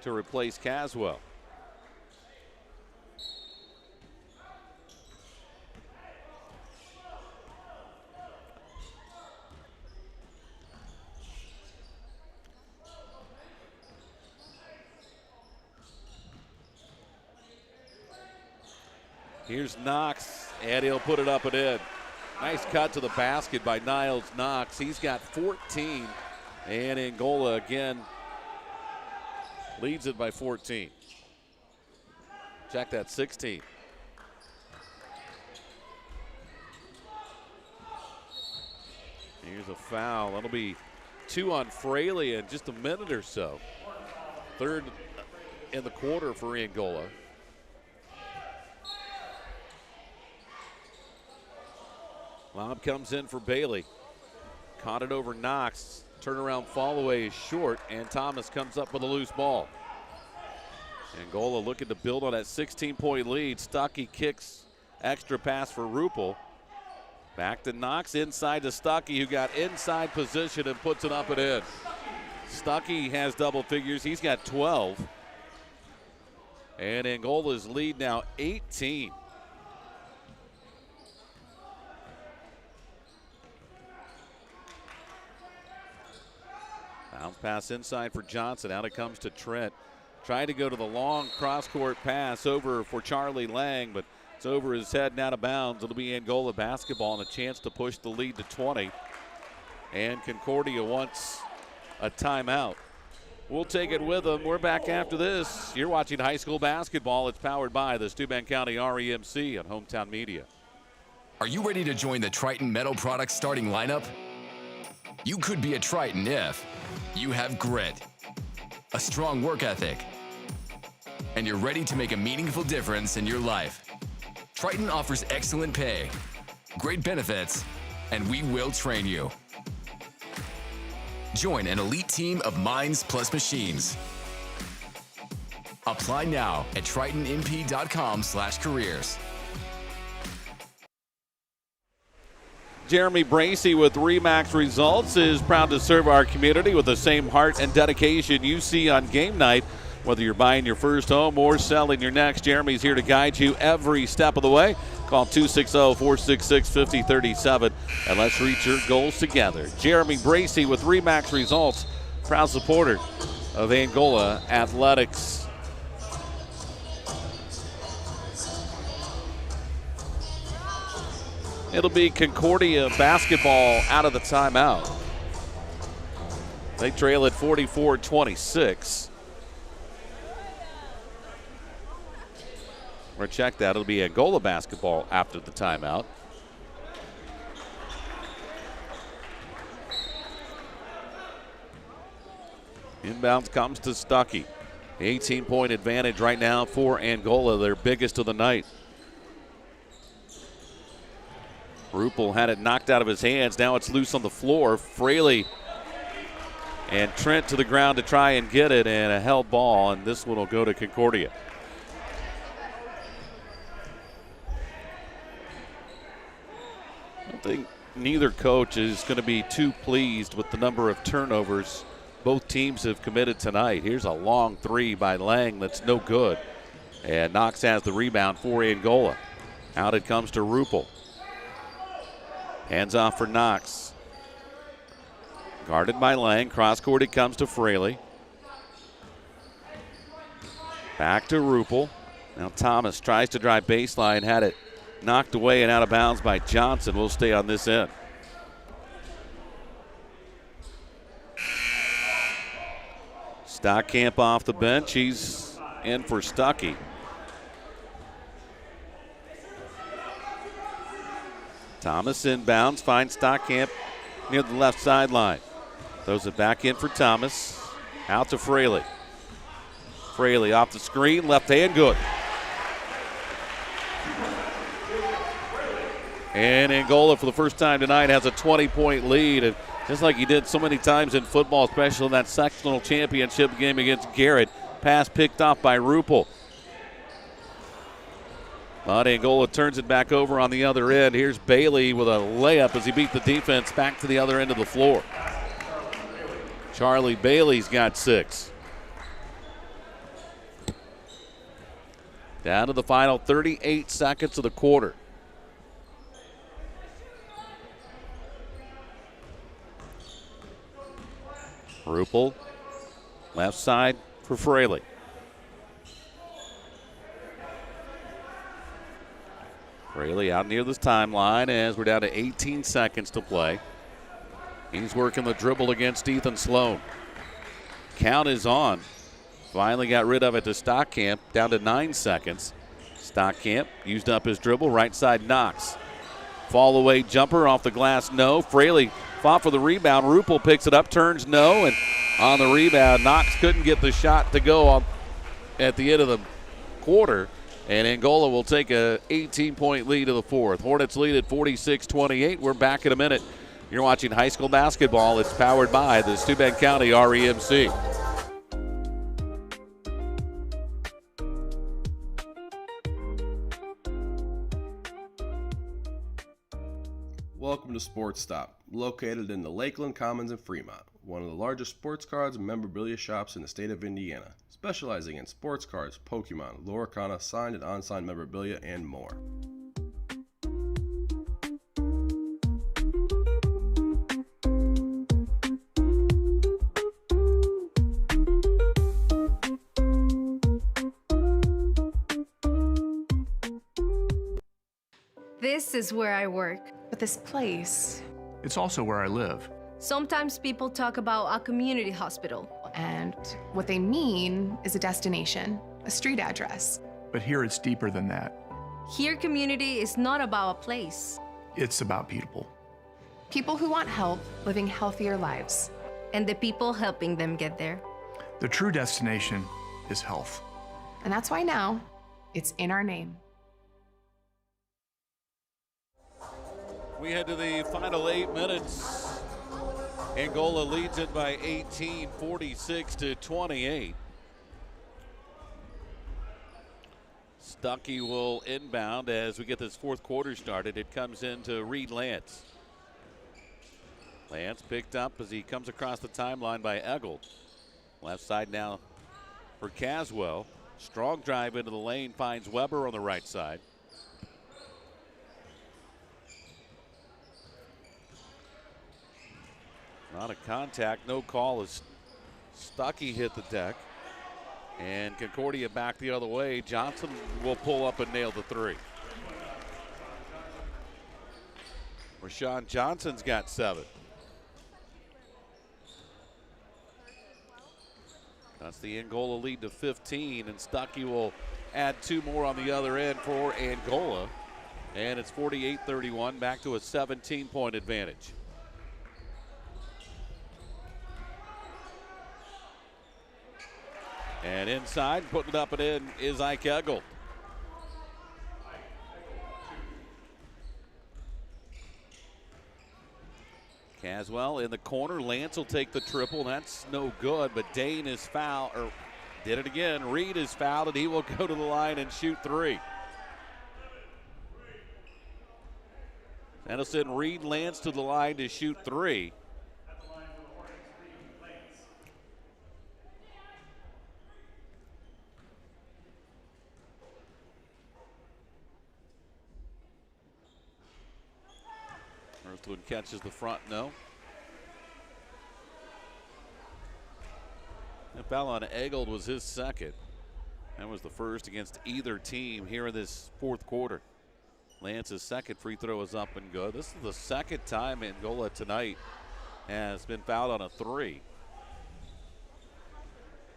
to replace Caswell. Here's Knox, and he'll put it up and in. Nice cut to the basket by Niles Knox. He's got 14. And Angola again leads it by 14. Check that, 16. Here's a foul. That'll be 2 on Fraley in just a minute or so. Third in the quarter for Angola. Lob comes in for Bailey. Caught it over Knox. Turnaround fall away is short, and Thomas comes up with a loose ball. Angola looking to build on that 16-point lead. Stuckey kicks, extra pass for Rupel. Back to Knox, inside to Stuckey, who got inside position and puts it up and in. Stuckey has double figures. He's got 12. And Angola's lead now 18. Bounce pass inside for Johnson. Out it comes to Trent. Tried to go to the long cross-court pass over for Charlie Lang, but it's over his head and out of bounds. It'll be Angola basketball and a chance to push the lead to 20. And Concordia wants a timeout. We'll take it with them. We're back after this. You're watching high school basketball. It's powered by the Steuben County REMC on Hometown Media. Are you ready to join the Triton Metal Products starting lineup? You could be a Triton if you have grit, a strong work ethic, and you're ready to make a meaningful difference in your life. Triton offers excellent pay, great benefits, and we will train you. Join an elite team of minds plus machines. Apply now at tritonmp.com/careers. Jeremy Bracey with Remax Results is proud to serve our community with the same heart and dedication you see on game night. Whether you're buying your first home or selling your next, Jeremy's here to guide you every step of the way. Call 260-466-5037 and let's reach your goals together. Jeremy Bracey with Remax Results, proud supporter of Angola Athletics. It'll be Concordia basketball out of the timeout. They trail at 44-26. Or check that, it'll be Angola basketball after the timeout. Inbounds comes to Stuckey. 18-point advantage right now for Angola, their biggest of the night. Rupel had it knocked out of his hands. Now it's loose on the floor. Fraley and Trent to the ground to try and get it, and a held ball, and this one will go to Concordia. I think neither coach is going to be too pleased with the number of turnovers both teams have committed tonight. Here's a long three by Lang that's no good. And Knox has the rebound for Angola. Out it comes to Rupel. Hands off for Knox. Guarded by Lang. Cross court it comes to Fraley. Back to Rupel. Now Thomas tries to drive baseline. Had it knocked away and out of bounds by Johnson. Will stay on this end. Stockamp off the bench. He's in for Stuckey. Thomas inbounds, finds Stockamp near the left sideline. Throws it back in for Thomas. Out to Fraley. Fraley off the screen, left hand, good. And Angola, for the first time tonight, has a 20-point lead. And just like he did so many times in football, especially in that sectional championship game against Garrett, pass picked off by Rupel. But Angola turns it back over on the other end. Here's Bailey with a layup as he beat the defense back to the other end of the floor. Charlie Bailey's got 6. Down to the final 38 seconds of the quarter. Rupel, left side for Fraley. Fraley out near this timeline as we're down to 18 seconds to play. He's working the dribble against Ethan Sloan. Count is on. Finally got rid of it to Stockamp, down to 9 seconds. Stockamp used up his dribble, right side Knox. Fall away jumper off the glass, no. Fraley fought for the rebound. Rupel picks it up, turns no, and on the rebound, Knox couldn't get the shot to go at the end of the quarter. And Angola will take a 18-point lead to the fourth. Hornets lead at 46-28. We're back in a minute. You're watching high school basketball. It's powered by the Steuben County REMC. Welcome to Sports Stop, located in the Lakeland Commons in Fremont, one of the largest sports cards and memorabilia shops in the state of Indiana, specializing in sports cards, Pokemon, Loricana, signed and unsigned memorabilia, and more. This is where I work. But this place, It's also where I live. Sometimes people talk about a community hospital. And what they mean is a destination, a street address. But here it's deeper than that. Here, community is not about a place. It's about people. People who want help living healthier lives. And the people helping them get there. The true destination is health. And that's why now it's in our name. We head to the final 8 minutes. Angola leads it by 18, 46-28. Stuckey will inbound as we get this fourth quarter started. It comes into Reed Lance. Lance picked up as he comes across the timeline by Eggold. Left side now for Caswell. Strong drive into the lane, finds Weber on the right side. Not a contact, no call as Stuckey hit the deck. And Concordia back the other way. Johnson will pull up and nail the three. Rashawn Johnson's got 7. That's the Angola lead to 15, and Stuckey will add 2 more on the other end for Angola. And it's 48-31, back to a 17-point advantage. And inside, putting it up and in, is Ike Eggold. Caswell in the corner. Lance will take the triple. That's no good, but Dane is fouled, or did it again. Reed is fouled, and he will go to the line and shoot 3. That'll send Reed Lance to the line to shoot 3. First one catches the front, no. That foul on Eggold was his second. That was the first against either team here in this fourth quarter. Lance's second free throw is up and good. This is the second time Angola tonight has been fouled on a 3.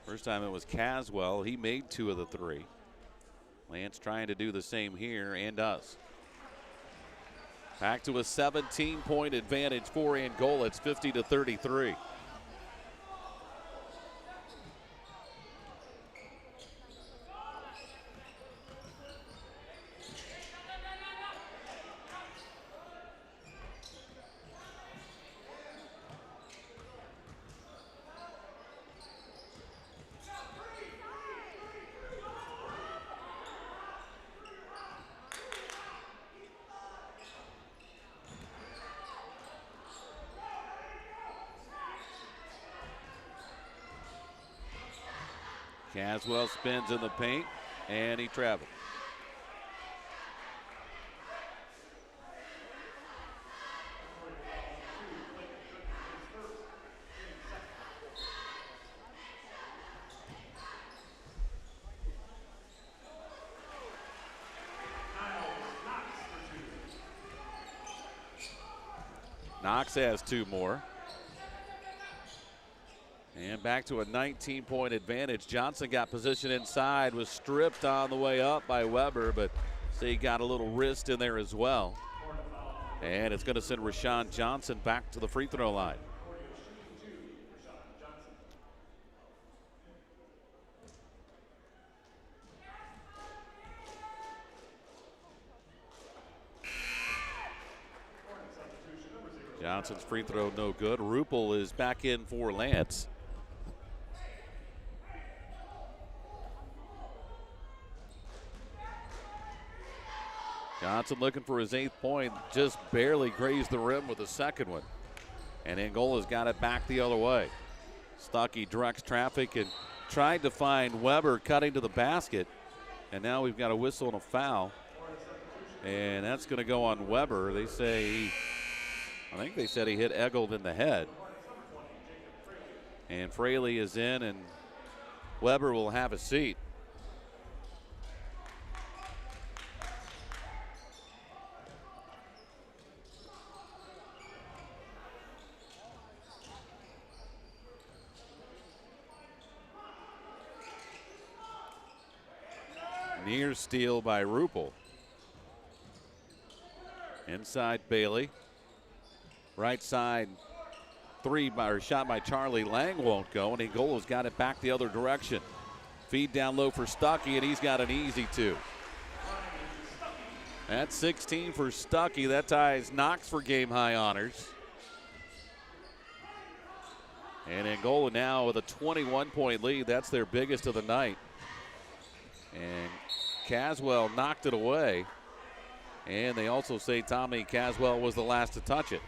First time it was Caswell. He made 2 of the 3. Lance trying to do the same here and does. Back to a 17-point advantage for Angola. It's 50-33. Caswell spins in the paint, and he traveled. Knox has 2 more. And back to a 19-point advantage. Johnson got position inside, was stripped on the way up by Weber, but he got a little wrist in there as well. And it's going to send Rashawn Johnson back to the free throw line. Johnson's free throw no good. Rupel is back in for Lance. Johnson looking for his 8th point, just barely grazed the rim with the second one. And Angola's got it back the other way. Stuckey directs traffic and tried to find Weber cutting to the basket. And now we've got a whistle and a foul. And that's going to go on Weber. They say, I think they said he hit Eggold in the head. And Fraley is in, and Weber will have a seat. Near steal by Rupel. Inside Bailey. Right side shot by Charlie Lang won't go, and Angola's got it back the other direction. Feed down low for Stuckey, and he's got an easy 2. That's 16 for Stuckey. That ties Knox for game high honors. And Angola now with a 21-point lead. That's their biggest of the night. And Caswell knocked it away. And they also say Tommy Caswell was the last to touch it.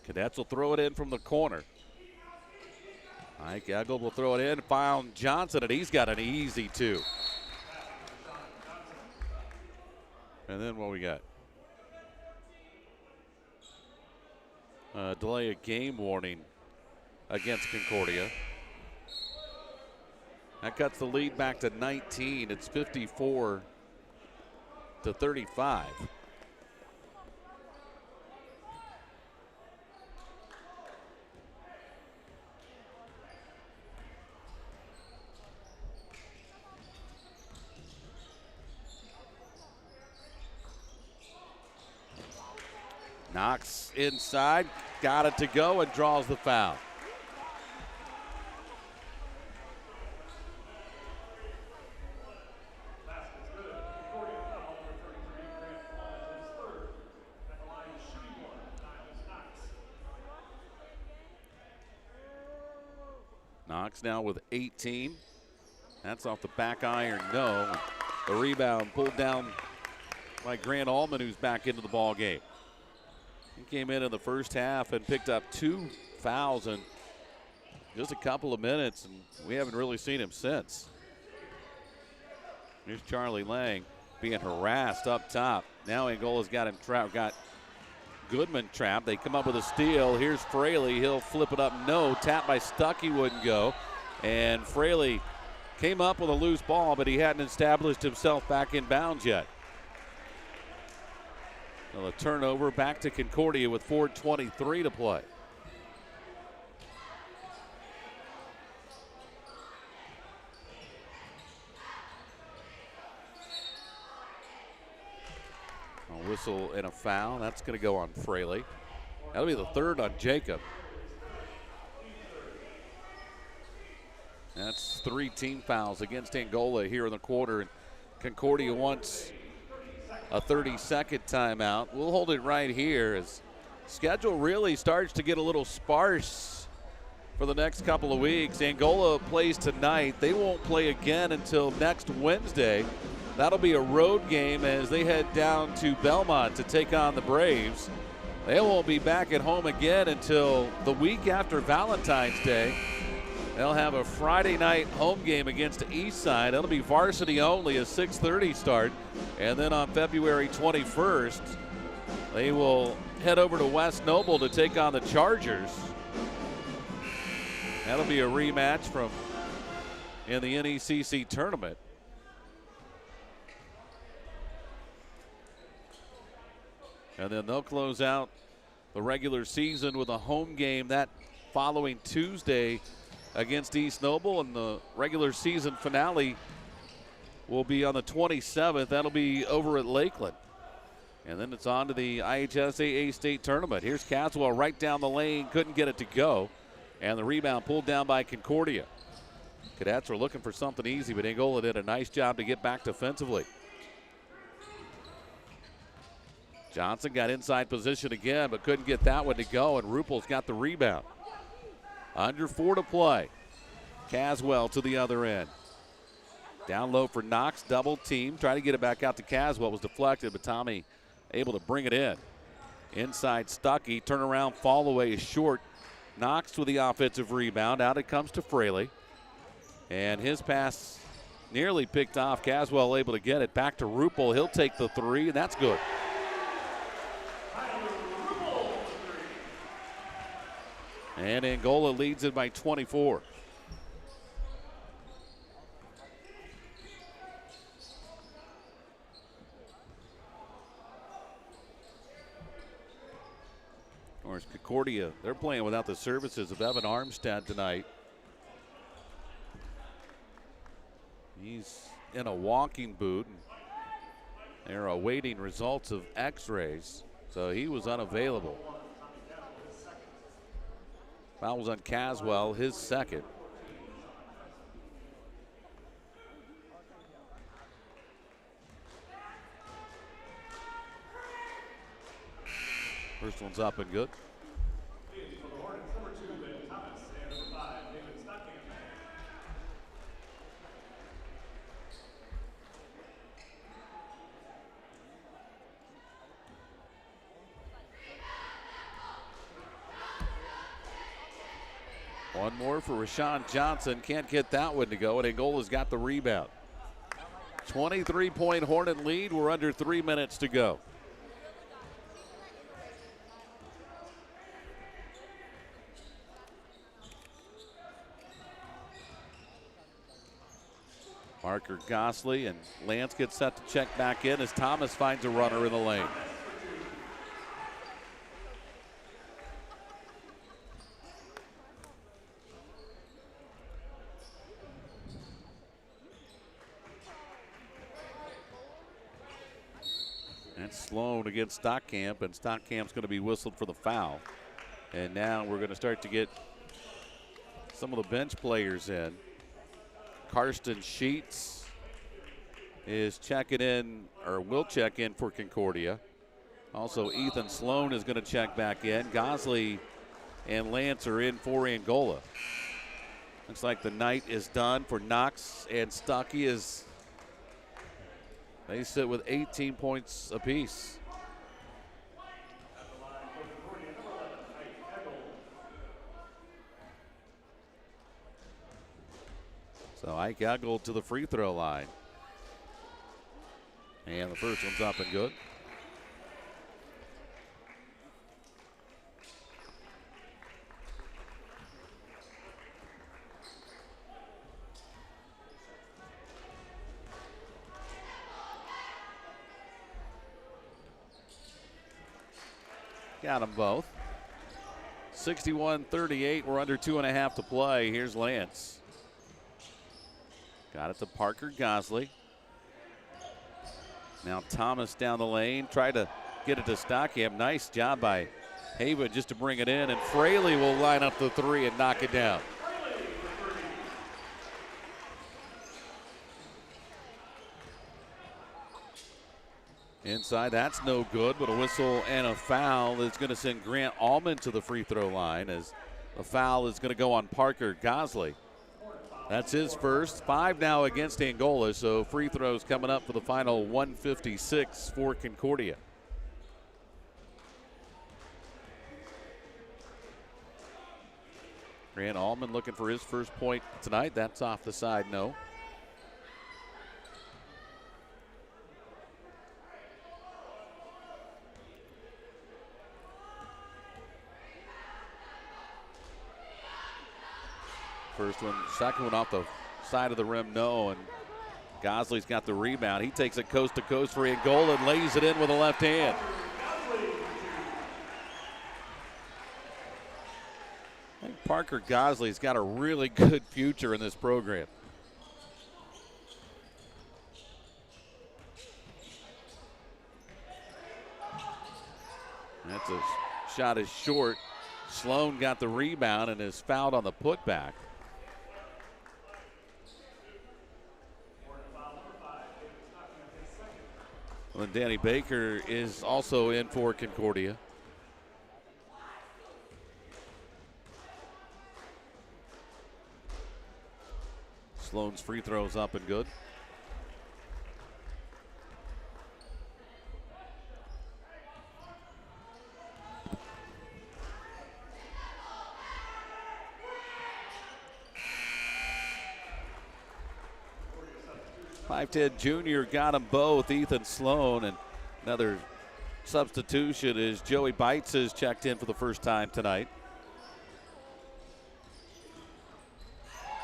Cadets will throw it in from the corner. Mike Eggle will throw it in. Found Johnson, and he's got an easy 2. And then what we got? Delay of game warning against Concordia. That cuts the lead back to 19. It's 54-35. Knox inside, got it to go, and draws the foul. Knox now with 18. That's off the back iron, no. The rebound pulled down by Grant Allman, who's back into the ball game. He came in the first half and picked up 2 fouls in just a couple of minutes, and we haven't really seen him since. Here's Charlie Lang being harassed up top. Now Angola's got him trapped, got Goodman trapped. They come up with a steal. Here's Fraley. He'll flip it up. No. Tap by Stuckey wouldn't go. And Fraley came up with a loose ball, but he hadn't established himself back in bounds yet. A turnover back to Concordia with 4:23 to play. A whistle and a foul. That's going to go on Fraley. That'll be the third on Jacob. That's 3 team fouls against Angola here in the quarter. And Concordia wants a 30-second timeout. We'll hold it right here as schedule really starts to get a little sparse for the next couple of weeks. Angola plays tonight. They won't play again until next Wednesday. That'll be a road game as they head down to Belmont to take on the Braves. They won't be back at home again until the week after Valentine's Day. They'll have a Friday night home game against the East Side. That'll be varsity only, a 6:30 start. And then on February 21st, they will head over to West Noble to take on the Chargers. That'll be a rematch from in the NECC tournament. And then they'll close out the regular season with a home game that following Tuesday against East Noble, and the regular season finale will be on the 27th. That'll be over at Lakeland. And then it's on to the IHSAA state tournament. Here's Caswell right down the lane, couldn't get it to go. And the rebound pulled down by Concordia. Cadets are looking for something easy, but Angola did a nice job to get back defensively. Johnson got inside position again, but couldn't get that one to go, and Rupel's got the rebound. Under 4 to play. Caswell to the other end. Down low for Knox, double team. Try to get it back out to Caswell. Was deflected, but Tommy able to bring it in. Inside Stuckey, turnaround, fall away is short. Knox with the offensive rebound. Out it comes to Fraley. And his pass nearly picked off. Caswell able to get it back to Rupel. He'll take the 3, and that's good. And Angola leads it by 24. course, Concordia, they're playing without the services of Evan Armstead tonight. He's in a walking boot. They're awaiting results of x-rays, so he was unavailable. Foul was on Caswell, his second. First one's up and good. One more for Rashawn Johnson. Can't get that one to go, and Angola's got the rebound. 23-point Hornet lead. We're under 3 minutes to go. Parker Gosley and Lance get set to check back in as Thomas finds a runner in the lane. That's Sloan against Stockamp, and Stockcamp's going to be whistled for the foul. And now we're going to start to get some of the bench players in. Karsten Sheets is checking in, or will check in for Concordia. Also, Ethan Sloan is going to check back in. Gosley and Lance are in for Angola. Looks like the night is done for Knox and Stuckey as they sit with 18 points apiece. So Ike Eggle to the free throw line. And the first one's up and good. Got them both. 61-38. We're under 2.5 to play. Here's Lance. Got it to Parker Gosley. Now Thomas down the lane. Try to get it to Stockamp. Nice job by Haven just to bring it in. And Fraley will line up the three and knock it down. Inside, that's no good, but a whistle and a foul is going to send Grant Allman to the free throw line as a foul is going to go on Parker Gosley. That's his first. 5 now against Angola, so free throws coming up for the final 156 for Concordia. Grant Allman looking for his first point tonight. That's off the side, no. First one, second one off the side of the rim, no, and Gosley's got the rebound. He takes it coast to coast for Angola and lays it in with a left hand. I think Parker Gosley's got a really good future in this program. That's a shot is short. Sloan got the rebound and is fouled on the putback. And Danny Baker is also in for Concordia. Sloan's free throws up and good. .510 junior got them both, Ethan Sloan, and another substitution is Joey Bites has checked in for the first time tonight.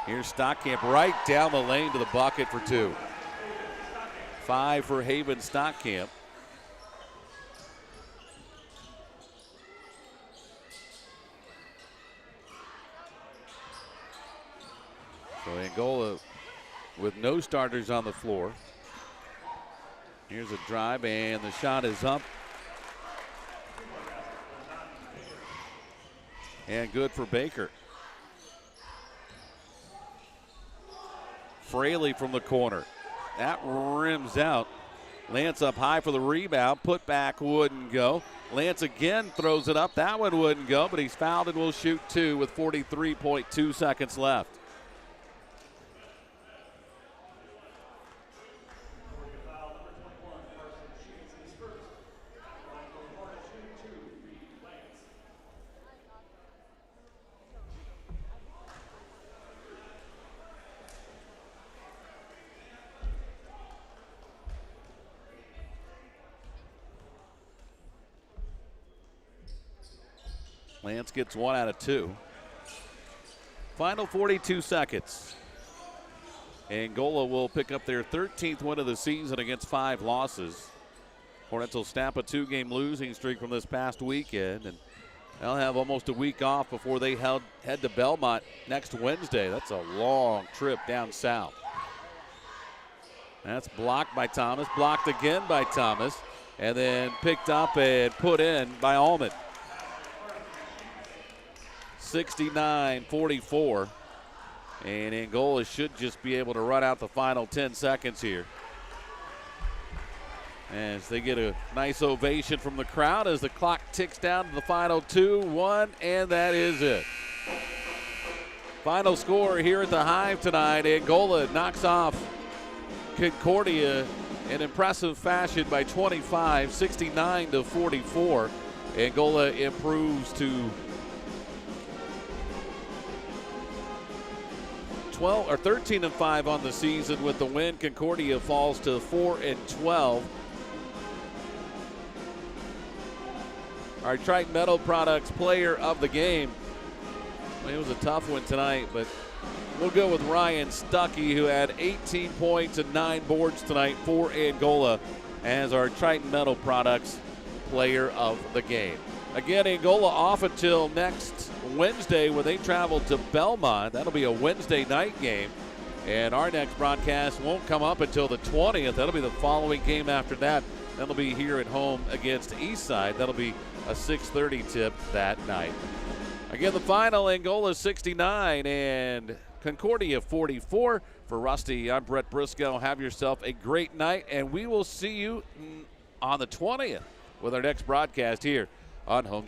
Here's Stockamp right down the lane to the bucket for 2. 5 for Haven Stockamp. So Angola with no starters on the floor. Here's a drive, and the shot is up. And good for Baker. Fraley from the corner. That rims out. Lance up high for the rebound. Put back wouldn't go. Lance again throws it up. That one wouldn't go, but he's fouled and will shoot two with 43.2 seconds left. Lance gets 1 out of 2. Final 42 seconds. Angola will pick up their 13th win of the season against 5 losses. Hornets will snap a 2-game losing streak from this past weekend, and they'll have almost a week off before they head to Belmont next Wednesday. That's a long trip down south. That's blocked by Thomas, blocked again by Thomas, and then picked up and put in by Allman. 69-44, and Angola should just be able to run out the final 10 seconds here as they get a nice ovation from the crowd as the clock ticks down to the final 2, 1, and that is it. Final score here at the Hive tonight. Angola knocks off Concordia in impressive fashion by 25, 69-44. Angola improves to 13-5 on the season with the win. Concordia falls to 4-12. Our Triton Metal Products player of the game. It was a tough one tonight, but we'll go with Ryan Stuckey, who had 18 points and 9 boards tonight for Angola as our Triton Metal Products player of the game. Again, Angola off until next Wednesday when they travel to Belmont. That'll be a Wednesday night game. And our next broadcast won't come up until the 20th. That'll be the following game after that. That'll be here at home against Eastside. That'll be a 6:30 tip that night. Again, the final, Angola 69 and Concordia 44. For Rusty, I'm Brett Briscoe. Have yourself a great night, and we will see you on the 20th with our next broadcast here on Home